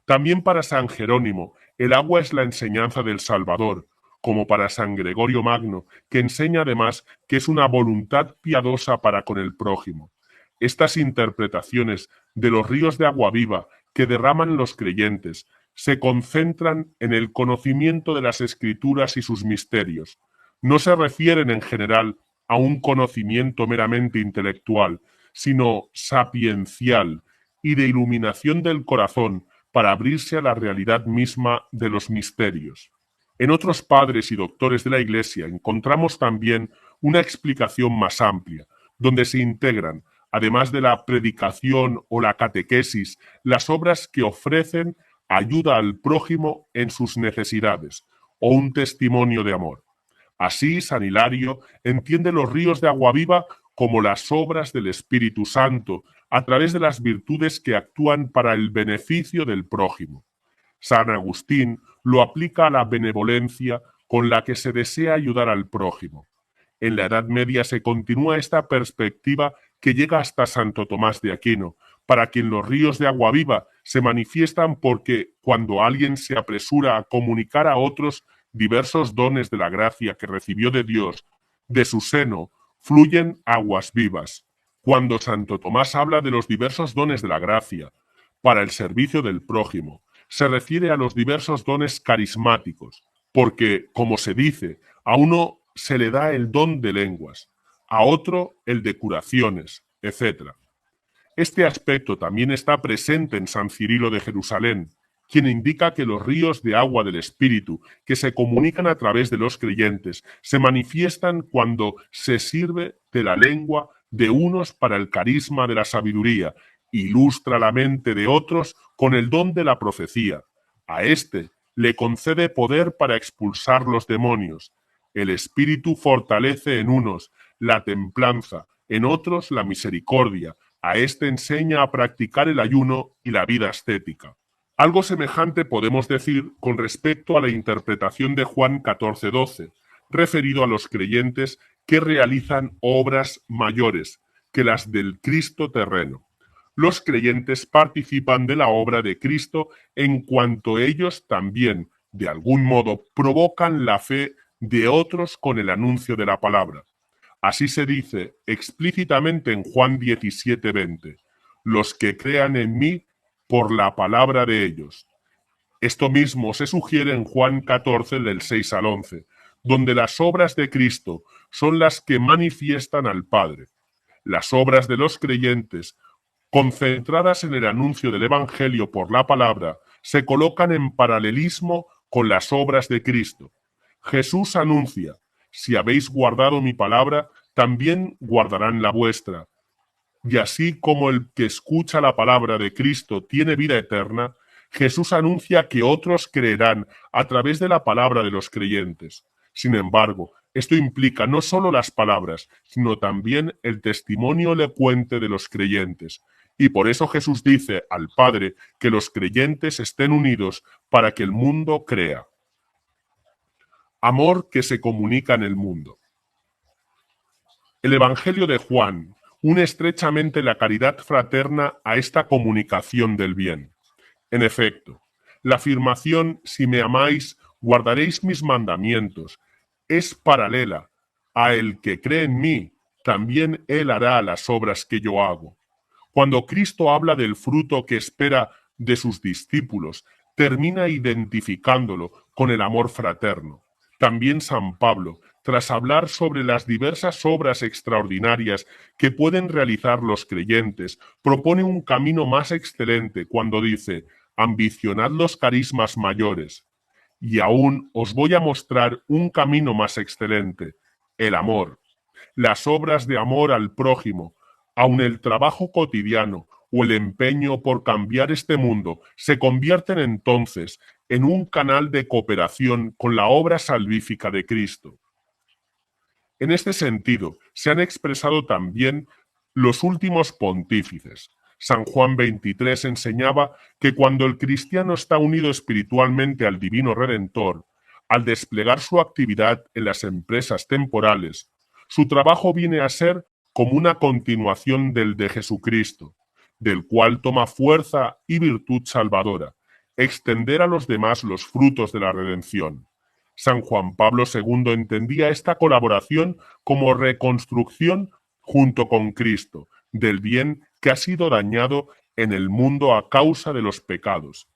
También para San Jerónimo, el agua es la enseñanza del Salvador, como para San Gregorio Magno, que enseña además que es una voluntad piadosa para con el prójimo. Estas interpretaciones de los ríos de agua viva que derraman los creyentes se concentran en el conocimiento de las Escrituras y sus misterios. No se refieren en general a un conocimiento meramente intelectual, sino sapiencial y de iluminación del corazón para abrirse a la realidad misma de los misterios. En otros padres y doctores de la Iglesia encontramos también una explicación más amplia, donde se integran, además de la predicación o la catequesis, las obras que ofrecen ayuda al prójimo en sus necesidades o un testimonio de amor. Así, San Hilario entiende los ríos de agua viva como las obras del Espíritu Santo a través de las virtudes que actúan para el beneficio del prójimo. San Agustín lo aplica a la benevolencia con la que se desea ayudar al prójimo. En la Edad Media se continúa esta perspectiva que llega hasta Santo Tomás de Aquino, para quien los ríos de agua viva se manifiestan porque cuando alguien se apresura a comunicar a otros diversos dones de la gracia que recibió de Dios, de su seno fluyen aguas vivas. Cuando Santo Tomás habla de los diversos dones de la gracia para el servicio del prójimo, se refiere a los diversos dones carismáticos, porque, como se dice, a uno se le da el don de lenguas, a otro el de curaciones, etc. Este aspecto también está presente en San Cirilo de Jerusalén, quien indica que los ríos de agua del Espíritu, que se comunican a través de los creyentes, se manifiestan cuando se sirve de la lengua de unos para el carisma de la sabiduría, ilustra la mente de otros con el don de la profecía. A éste le concede poder para expulsar los demonios. El Espíritu fortalece en unos la templanza, en otros la misericordia. A éste enseña a practicar el ayuno y la vida ascética. Algo semejante podemos decir con respecto a la interpretación de Juan 14:12, referido a los creyentes que realizan obras mayores que las del Cristo terreno. Los creyentes participan de la obra de Cristo en cuanto ellos también, de algún modo, provocan la fe de otros con el anuncio de la palabra. Así se dice explícitamente en Juan 17:20, los que crean en mí por la palabra de ellos. Esto mismo se sugiere en Juan 14 del 6 al 11, donde las obras de Cristo son las que manifiestan al Padre. Las obras de los creyentes, concentradas en el anuncio del Evangelio por la palabra, se colocan en paralelismo con las obras de Cristo. Jesús anuncia: si habéis guardado mi palabra, también guardarán la vuestra. Y así como el que escucha la palabra de Cristo tiene vida eterna, Jesús anuncia que otros creerán a través de la palabra de los creyentes. Sin embargo, esto implica no solo las palabras, sino también el testimonio elocuente de los creyentes. Y por eso Jesús dice al Padre que los creyentes estén unidos para que el mundo crea. Amor que se comunica en el mundo. El Evangelio de Juan une estrechamente la caridad fraterna a esta comunicación del bien. En efecto, la afirmación «si me amáis, guardaréis mis mandamientos» es paralela a «el que cree en mí, también él hará las obras que yo hago». Cuando Cristo habla del fruto que espera de sus discípulos, termina identificándolo con el amor fraterno. También San Pablo, tras hablar sobre las diversas obras extraordinarias que pueden realizar los creyentes, propone un camino más excelente cuando dice: ambicionad los carismas mayores. Y aún os voy a mostrar un camino más excelente, el amor. Las obras de amor al prójimo, aun el trabajo cotidiano o el empeño por cambiar este mundo, se convierten entonces en un canal de cooperación con la obra salvífica de Cristo. En este sentido, se han expresado también los últimos pontífices. San Juan XXIII enseñaba que cuando el cristiano está unido espiritualmente al Divino Redentor, al desplegar su actividad en las empresas temporales, su trabajo viene a ser como una continuación del de Jesucristo, del cual toma fuerza y virtud salvadora, extender a los demás los frutos de la redención. San Juan Pablo II entendía esta colaboración como reconstrucción junto con Cristo del bien que ha sido dañado en el mundo a causa de los pecados,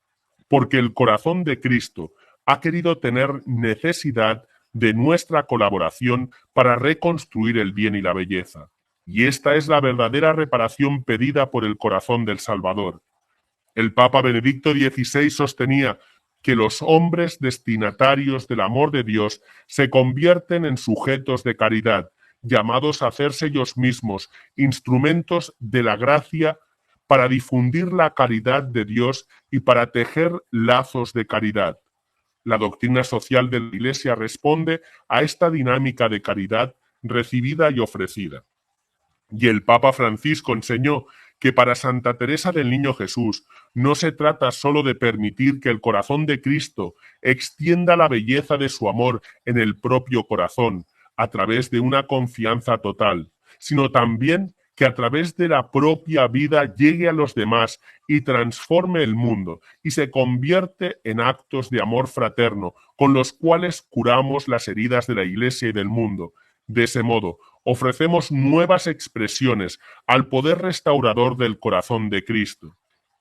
porque el corazón de Cristo ha querido tener necesidad de nuestra colaboración para reconstruir el bien y la belleza. Y esta es la verdadera reparación pedida por el corazón del Salvador. El Papa Benedicto XVI sostenía que los hombres destinatarios del amor de Dios se convierten en sujetos de caridad, llamados a hacerse ellos mismos instrumentos de la gracia para difundir la caridad de Dios y para tejer lazos de caridad. La doctrina social de la Iglesia responde a esta dinámica de caridad recibida y ofrecida. Y el Papa Francisco enseñó que para Santa Teresa del Niño Jesús no se trata solo de permitir que el corazón de Cristo extienda la belleza de su amor en el propio corazón a través de una confianza total, sino también que a través de la propia vida llegue a los demás y transforme el mundo y se convierte en actos de amor fraterno con los cuales curamos las heridas de la Iglesia y del mundo. De ese modo, ofrecemos nuevas expresiones al poder restaurador del corazón de Cristo.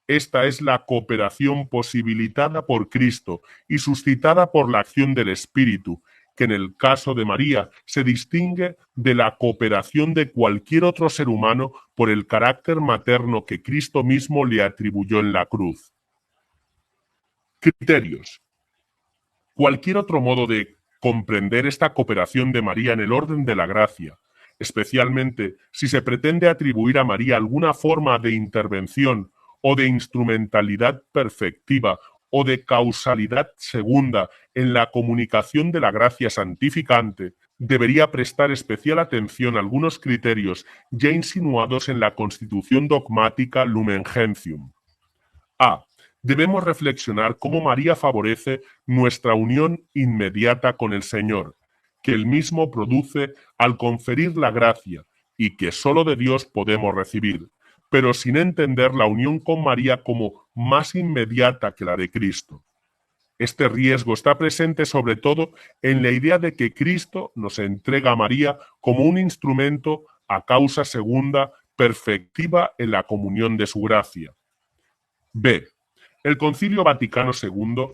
Esta es la cooperación posibilitada por Cristo y suscitada por la acción del Espíritu, que en el caso de María se distingue de la cooperación de cualquier otro ser humano por el carácter materno que Cristo mismo le atribuyó en la cruz. Criterios. Cualquier otro modo de comprender esta cooperación de María en el orden de la gracia, especialmente si se pretende atribuir a María alguna forma de intervención o de instrumentalidad perfectiva o de causalidad segunda en la comunicación de la gracia santificante, debería prestar especial atención a algunos criterios ya insinuados en la Constitución dogmática Lumen Gentium. A. Debemos reflexionar cómo María favorece nuestra unión inmediata con el Señor, que Él mismo produce al conferir la gracia y que sólo de Dios podemos recibir, pero sin entender la unión con María como más inmediata que la de Cristo. Este riesgo está presente sobre todo en la idea de que Cristo nos entrega a María como un instrumento a causa segunda perfectiva en la comunión de su gracia. B. El Concilio Vaticano II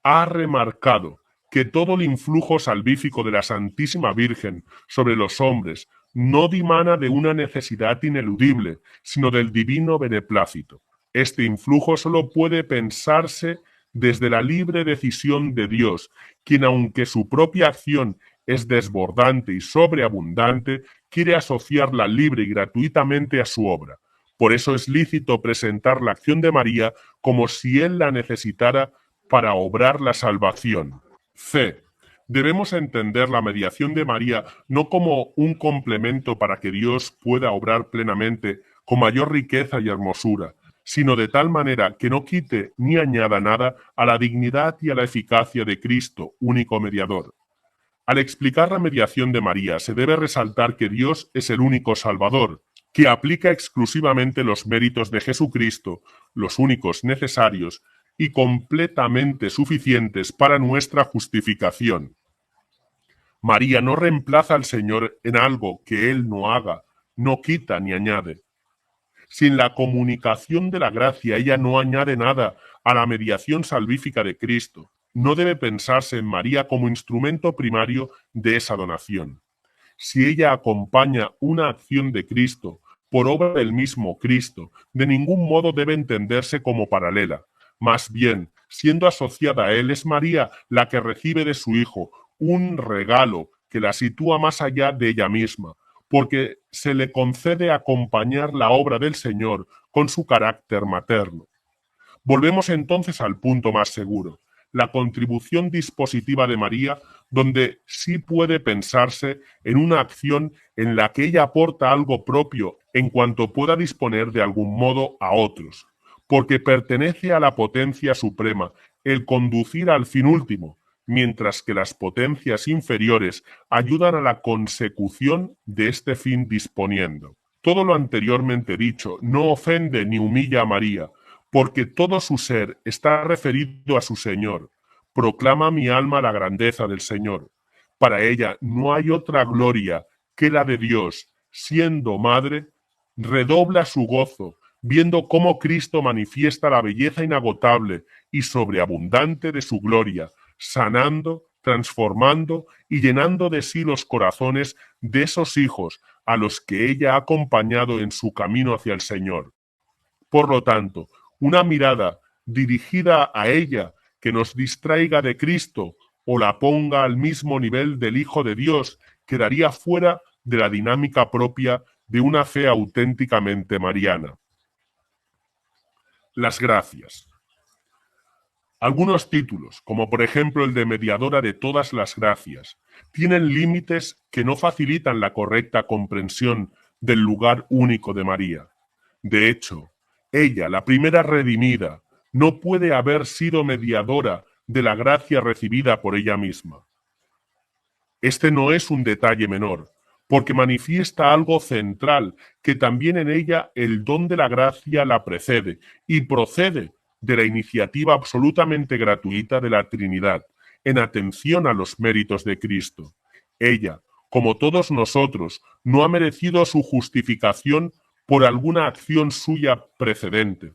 ha remarcado que todo el influjo salvífico de la Santísima Virgen sobre los hombres no dimana de una necesidad ineludible, sino del divino beneplácito. Este influjo solo puede pensarse desde la libre decisión de Dios, quien, aunque su propia acción es desbordante y sobreabundante, quiere asociarla libre y gratuitamente a su obra. Por eso es lícito presentar la acción de María como si Él la necesitara para obrar la salvación. C. Debemos entender la mediación de María no como un complemento para que Dios pueda obrar plenamente con mayor riqueza y hermosura, sino de tal manera que no quite ni añada nada a la dignidad y a la eficacia de Cristo, único mediador. Al explicar la mediación de María, se debe resaltar que Dios es el único Salvador, que aplica exclusivamente los méritos de Jesucristo, los únicos necesarios y completamente suficientes para nuestra justificación. María no reemplaza al Señor en algo que Él no haga, no quita ni añade. Sin la comunicación de la gracia, ella no añade nada a la mediación salvífica de Cristo. No debe pensarse en María como instrumento primario de esa donación. Si ella acompaña una acción de Cristo por obra del mismo Cristo, de ningún modo debe entenderse como paralela. Más bien, siendo asociada a Él, es María la que recibe de su Hijo un regalo que la sitúa más allá de ella misma, porque se le concede acompañar la obra del Señor con su carácter materno. Volvemos entonces al punto más seguro, la contribución dispositiva de María, donde sí puede pensarse en una acción en la que ella aporta algo propio en cuanto pueda disponer de algún modo a otros, porque pertenece a la potencia suprema el conducir al fin último, mientras que las potencias inferiores ayudan a la consecución de este fin disponiendo. Todo lo anteriormente dicho no ofende ni humilla a María, porque todo su ser está referido a su Señor. Proclama mi alma la grandeza del Señor. Para ella no hay otra gloria que la de Dios. Siendo madre, redobla su gozo, viendo cómo Cristo manifiesta la belleza inagotable y sobreabundante de su gloria, sanando, transformando y llenando de sí los corazones de esos hijos a los que ella ha acompañado en su camino hacia el Señor. Por lo tanto, una mirada dirigida a ella que nos distraiga de Cristo o la ponga al mismo nivel del Hijo de Dios quedaría fuera de la dinámica propia de una fe auténticamente mariana. Las gracias. Algunos títulos, como por ejemplo el de mediadora de todas las gracias, tienen límites que no facilitan la correcta comprensión del lugar único de María. De hecho, ella, la primera redimida, no puede haber sido mediadora de la gracia recibida por ella misma. Este no es un detalle menor, porque manifiesta algo central, que también en ella el don de la gracia la precede y procede de la iniciativa absolutamente gratuita de la Trinidad, en atención a los méritos de Cristo. Ella, como todos nosotros, no ha merecido su justificación por alguna acción suya precedente,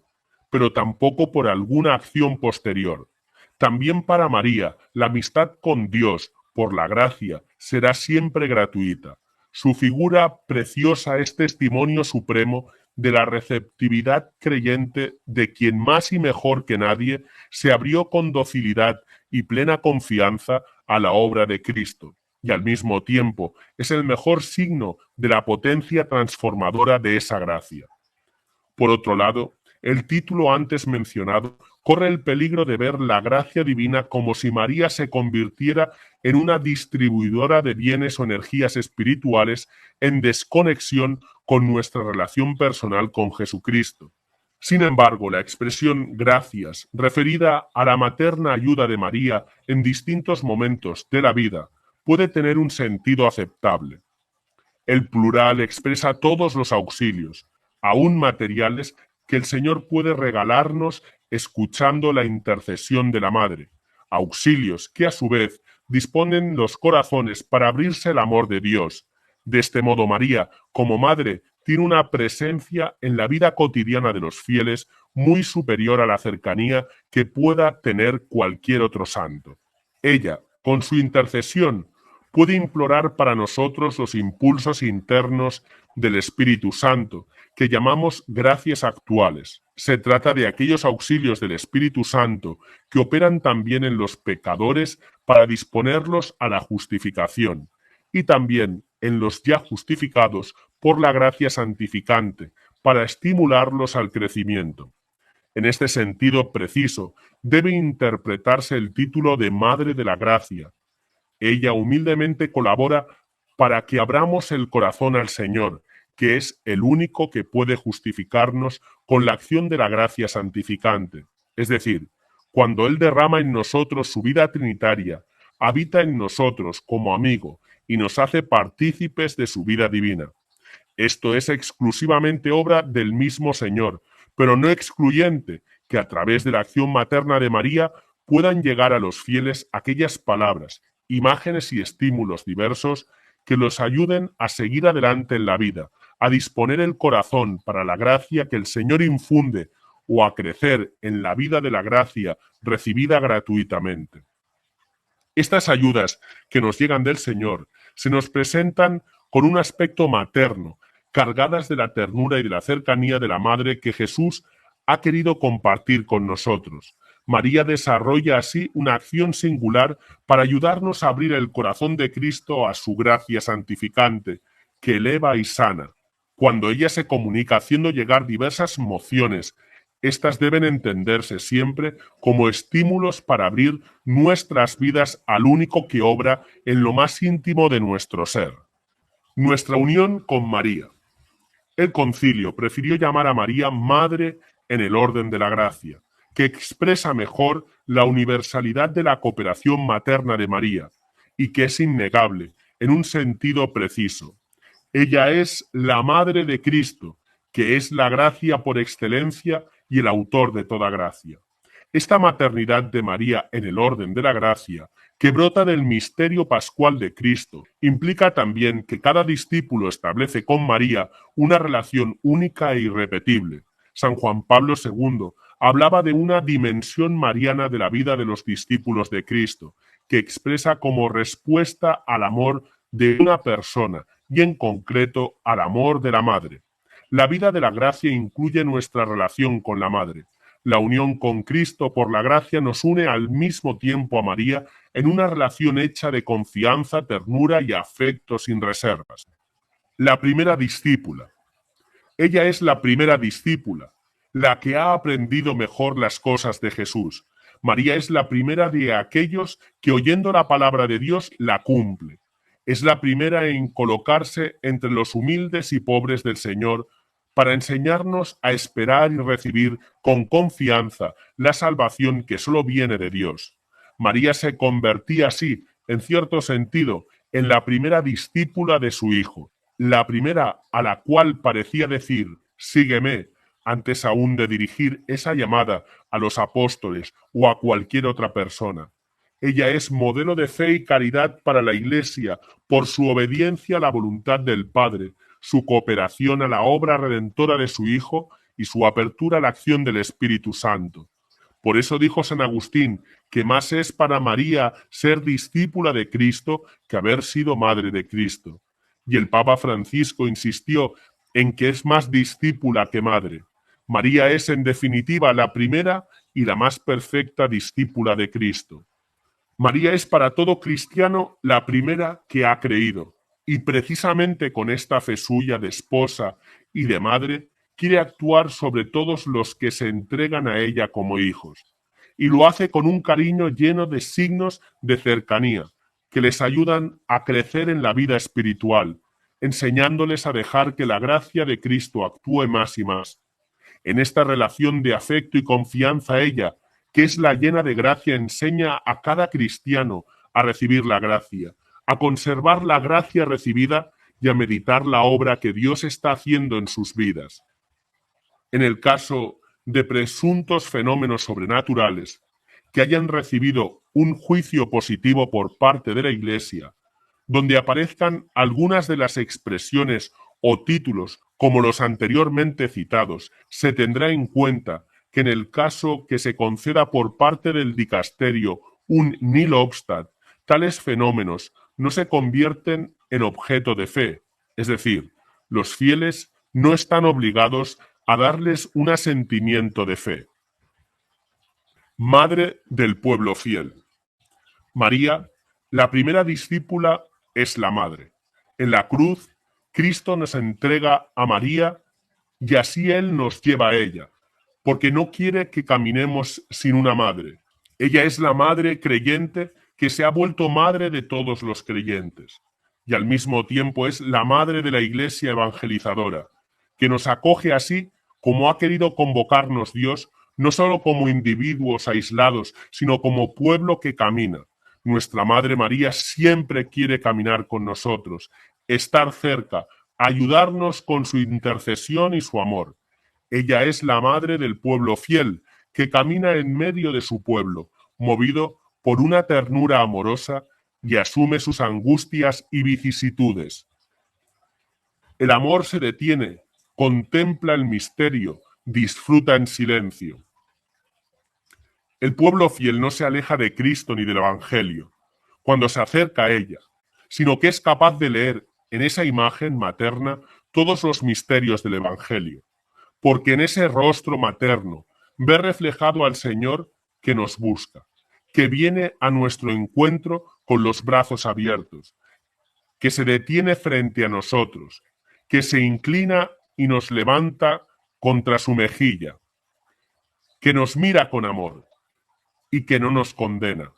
pero tampoco por alguna acción posterior. También para María, la amistad con Dios, por la gracia, será siempre gratuita. Su figura preciosa es testimonio supremo de la receptividad creyente de quien más y mejor que nadie se abrió con docilidad y plena confianza a la obra de Cristo, y al mismo tiempo es el mejor signo de la potencia transformadora de esa gracia. Por otro lado, el título antes mencionado corre el peligro de ver la gracia divina como si María se convirtiera en una distribuidora de bienes o energías espirituales en desconexión con nuestra relación personal con Jesucristo. Sin embargo, la expresión gracias, referida a la materna ayuda de María en distintos momentos de la vida, puede tener un sentido aceptable. El plural expresa todos los auxilios, aún materiales, que el Señor puede regalarnos escuchando la intercesión de la Madre, auxilios que a su vez disponen los corazones para abrirse al amor de Dios. De este modo, María, como Madre, tiene una presencia en la vida cotidiana de los fieles muy superior a la cercanía que pueda tener cualquier otro santo. Ella, con su intercesión, puede implorar para nosotros los impulsos internos del Espíritu Santo, que llamamos gracias actuales. Se trata de aquellos auxilios del Espíritu Santo que operan también en los pecadores para disponerlos a la justificación, y también en los ya justificados por la gracia santificante, para estimularlos al crecimiento. En este sentido preciso, debe interpretarse el título de Madre de la Gracia. ella humildemente colabora para que abramos el corazón al Señor, que es el único que puede justificarnos con la acción de la gracia santificante. Es decir, cuando Él derrama en nosotros su vida trinitaria, habita en nosotros como amigo y nos hace partícipes de su vida divina. Esto es exclusivamente obra del mismo Señor, pero no excluyente que a través de la acción materna de María puedan llegar a los fieles aquellas palabras, imágenes y estímulos diversos que los ayuden a seguir adelante en la vida, a disponer el corazón para la gracia que el Señor infunde o a crecer en la vida de la gracia recibida gratuitamente. Estas ayudas que nos llegan del Señor se nos presentan con un aspecto materno, cargadas de la ternura y de la cercanía de la Madre que Jesús ha querido compartir con nosotros. María desarrolla así una acción singular para ayudarnos a abrir el corazón de Cristo a su gracia santificante, que eleva y sana. Cuando ella se comunica haciendo llegar diversas mociones, estas deben entenderse siempre como estímulos para abrir nuestras vidas al único que obra en lo más íntimo de nuestro ser. Nuestra unión con María. El concilio prefirió llamar a María Madre en el orden de la gracia, que expresa mejor la universalidad de la cooperación materna de María y que es innegable en un sentido preciso. Ella es la Madre de Cristo, que es la gracia por excelencia y el autor de toda gracia. Esta maternidad de María en el orden de la gracia, que brota del misterio pascual de Cristo, implica también que cada discípulo establece con María una relación única e irrepetible. San Juan Pablo II hablaba de una dimensión mariana de la vida de los discípulos de Cristo, que expresa como respuesta al amor de una persona y en concreto al amor de la Madre. La vida de la gracia incluye nuestra relación con la Madre. La unión con Cristo por la gracia nos une al mismo tiempo a María en una relación hecha de confianza, ternura y afecto sin reservas. La primera discípula. Ella es la primera discípula, la que ha aprendido mejor las cosas de Jesús. María es la primera de aquellos que oyendo la palabra de Dios la cumple. Es la primera en colocarse entre los humildes y pobres del Señor para enseñarnos a esperar y recibir con confianza la salvación que solo viene de Dios. María se convertía así, en cierto sentido, en la primera discípula de su Hijo, la primera a la cual parecía decir, sígueme, antes aún de dirigir esa llamada a los apóstoles o a cualquier otra persona. Ella es modelo de fe y caridad para la Iglesia por su obediencia a la voluntad del Padre, su cooperación a la obra redentora de su Hijo y su apertura a la acción del Espíritu Santo. Por eso dijo San Agustín que más es para María ser discípula de Cristo que haber sido madre de Cristo. Y el Papa Francisco insistió en que es más discípula que madre. María es en definitiva la primera y la más perfecta discípula de Cristo. María es para todo cristiano la primera que ha creído, y precisamente con esta fe suya de esposa y de madre, quiere actuar sobre todos los que se entregan a ella como hijos, y lo hace con un cariño lleno de signos de cercanía, que les ayudan a crecer en la vida espiritual, enseñándoles a dejar que la gracia de Cristo actúe más y más. En esta relación de afecto y confianza ella, que es la llena de gracia, enseña a cada cristiano a recibir la gracia, a conservar la gracia recibida y a meditar la obra que Dios está haciendo en sus vidas. En el caso de presuntos fenómenos sobrenaturales que hayan recibido un juicio positivo por parte de la Iglesia, donde aparezcan algunas de las expresiones o títulos como los anteriormente citados, se tendrá en cuenta que en el caso que se conceda por parte del dicasterio un nihil obstat, tales fenómenos no se convierten en objeto de fe, es decir, los fieles no están obligados a darles un asentimiento de fe. Madre del pueblo fiel. María, la primera discípula, es la madre. En la cruz, Cristo nos entrega a María y así Él nos lleva a ella, porque no quiere que caminemos sin una madre. Ella es la madre creyente que se ha vuelto madre de todos los creyentes y al mismo tiempo es la madre de la Iglesia evangelizadora, que nos acoge así como ha querido convocarnos Dios, no solo como individuos aislados, sino como pueblo que camina. Nuestra Madre María siempre quiere caminar con nosotros, estar cerca, ayudarnos con su intercesión y su amor. Ella es la madre del pueblo fiel, que camina en medio de su pueblo, movido por una ternura amorosa y asume sus angustias y vicisitudes. El amor se detiene, contempla el misterio, disfruta en silencio. El pueblo fiel no se aleja de Cristo ni del Evangelio cuando se acerca a ella, sino que es capaz de leer en esa imagen materna todos los misterios del Evangelio, porque en ese rostro materno ve reflejado al Señor que nos busca, que viene a nuestro encuentro con los brazos abiertos, que se detiene frente a nosotros, que se inclina y nos levanta contra su mejilla, que nos mira con amor y que no nos condena.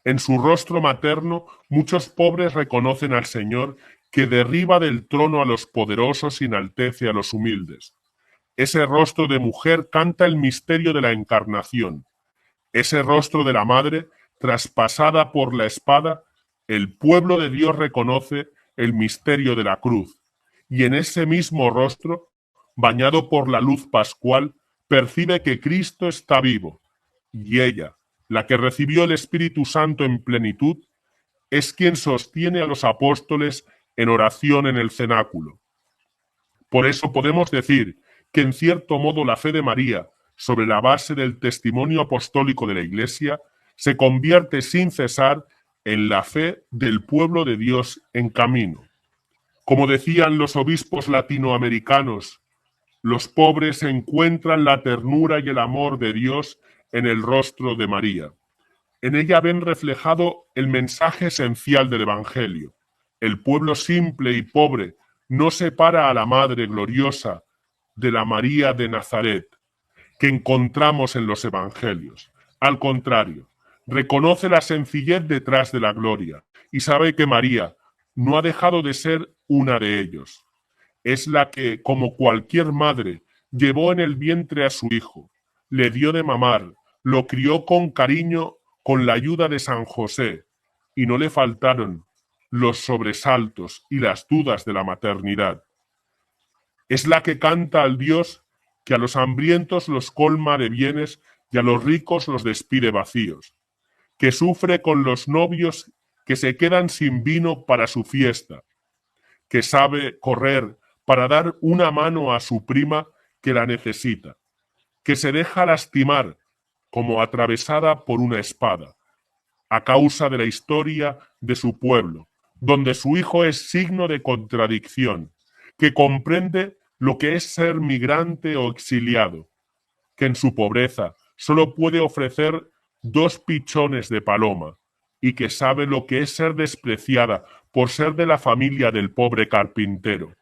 En su rostro materno, muchos pobres reconocen al Señor que derriba del trono a los poderosos y enaltece a los humildes. Ese rostro de mujer canta el misterio de la encarnación. Ese rostro de la madre, traspasada por la espada, el pueblo de Dios reconoce el misterio de la cruz. Y en ese mismo rostro, bañado por la luz pascual, percibe que Cristo está vivo. Y ella, la que recibió el Espíritu Santo en plenitud, es quien sostiene a los apóstoles en oración en el cenáculo. Por eso podemos decir que en cierto modo la fe de María, sobre la base del testimonio apostólico de la Iglesia, se convierte sin cesar en la fe del pueblo de Dios en camino. Como decían los obispos latinoamericanos, los pobres encuentran la ternura y el amor de Dios en el rostro de María. En ella ven reflejado el mensaje esencial del Evangelio. El pueblo simple y pobre no separa a la Madre gloriosa de la María de Nazaret que encontramos en los Evangelios. Al contrario, reconoce la sencillez detrás de la gloria y sabe que María no ha dejado de ser una de ellos. Es la que, como cualquier madre, llevó en el vientre a su hijo, le dio de mamar, lo crió con cariño con la ayuda de San José, y no le faltaron los sobresaltos y las dudas de la maternidad. Es la que canta al Dios que a los hambrientos los colma de bienes y a los ricos los despide vacíos, que sufre con los novios que se quedan sin vino para su fiesta, que sabe correr para dar una mano a su prima que la necesita, que se deja lastimar como atravesada por una espada, a causa de la historia de su pueblo, donde su hijo es signo de contradicción, que comprende lo que es ser migrante o exiliado, que en su pobreza solo puede ofrecer 2 pichones de paloma, y que sabe lo que es ser despreciada por ser de la familia del pobre carpintero.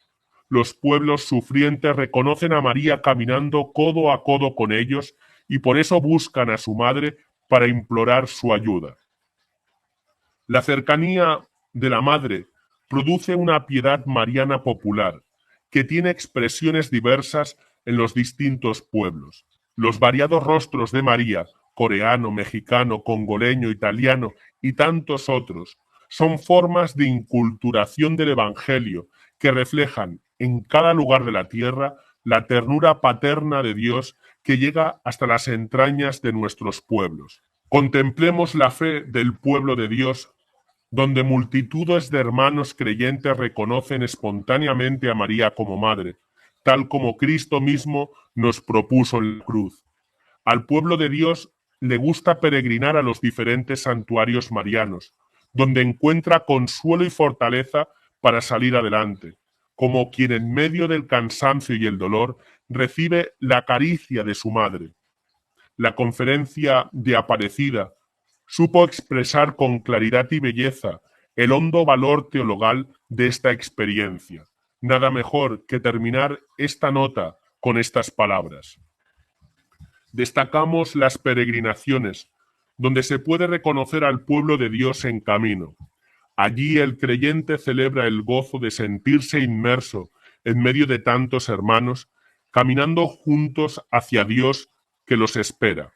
Los pueblos sufrientes reconocen a María caminando codo a codo con ellos y por eso buscan a su madre para implorar su ayuda. La cercanía de la madre produce una piedad mariana popular que tiene expresiones diversas en los distintos pueblos. Los variados rostros de María, coreano, mexicano, congoleño, italiano y tantos otros, son formas de inculturación del Evangelio que reflejan en cada lugar de la tierra la ternura paterna de Dios que llega hasta las entrañas de nuestros pueblos. Contemplemos la fe del pueblo de Dios, donde multitudes de hermanos creyentes reconocen espontáneamente a María como madre, tal como Cristo mismo nos propuso en la cruz. Al pueblo de Dios le gusta peregrinar a los diferentes santuarios marianos, donde encuentra consuelo y fortaleza para salir adelante, como quien en medio del cansancio y el dolor recibe la caricia de su madre. La conferencia de Aparecida supo expresar con claridad y belleza el hondo valor teologal de esta experiencia. Nada mejor que terminar esta nota con estas palabras. Destacamos las peregrinaciones donde se puede reconocer al pueblo de Dios en camino. Allí el creyente celebra el gozo de sentirse inmerso en medio de tantos hermanos, caminando juntos hacia Dios que los espera.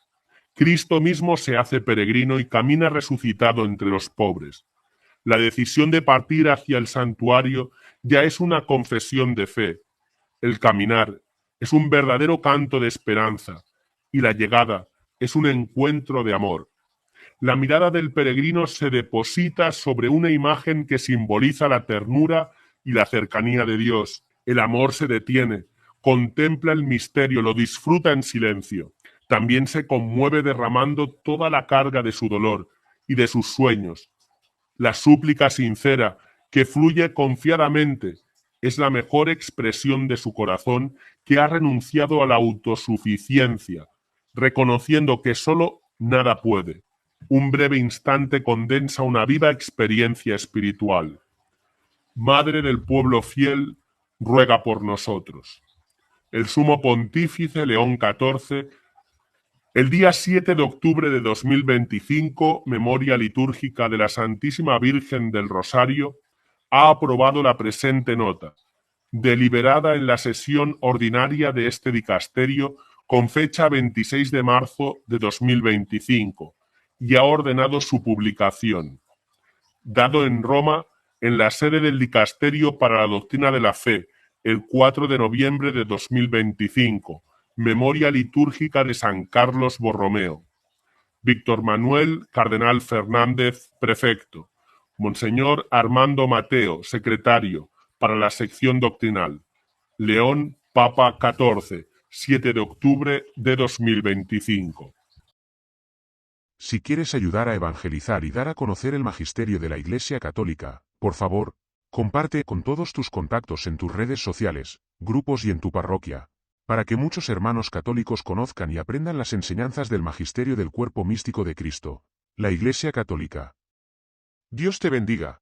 Cristo mismo se hace peregrino y camina resucitado entre los pobres. La decisión de partir hacia el santuario ya es una confesión de fe. El caminar es un verdadero canto de esperanza y la llegada es un encuentro de amor. La mirada del peregrino se deposita sobre una imagen que simboliza la ternura y la cercanía de Dios. El amor se detiene, contempla el misterio, lo disfruta en silencio. También se conmueve derramando toda la carga de su dolor y de sus sueños. La súplica sincera, que fluye confiadamente, es la mejor expresión de su corazón que ha renunciado a la autosuficiencia, reconociendo que solo nada puede. Un breve instante condensa una viva experiencia espiritual. Madre del pueblo fiel, ruega por nosotros. El sumo pontífice León XIV, el día 7 de octubre de 2025, memoria litúrgica de la Santísima Virgen del Rosario, ha aprobado la presente nota, deliberada en la sesión ordinaria de este dicasterio con fecha 26 de marzo de 2025, y ha ordenado su publicación. Dado en Roma, en la sede del Dicasterio para la Doctrina de la Fe, el 4 de noviembre de 2025, memoria litúrgica de San Carlos Borromeo. Víctor Manuel Cardenal Fernández, prefecto. Monseñor Armando Mateo, secretario, para la sección doctrinal. León, Papa XIV, 7 de octubre de 2025. Si quieres ayudar a evangelizar y dar a conocer el magisterio de la Iglesia Católica, por favor, comparte con todos tus contactos en tus redes sociales, grupos y en tu parroquia, para que muchos hermanos católicos conozcan y aprendan las enseñanzas del magisterio del cuerpo místico de Cristo, la Iglesia Católica. Dios te bendiga.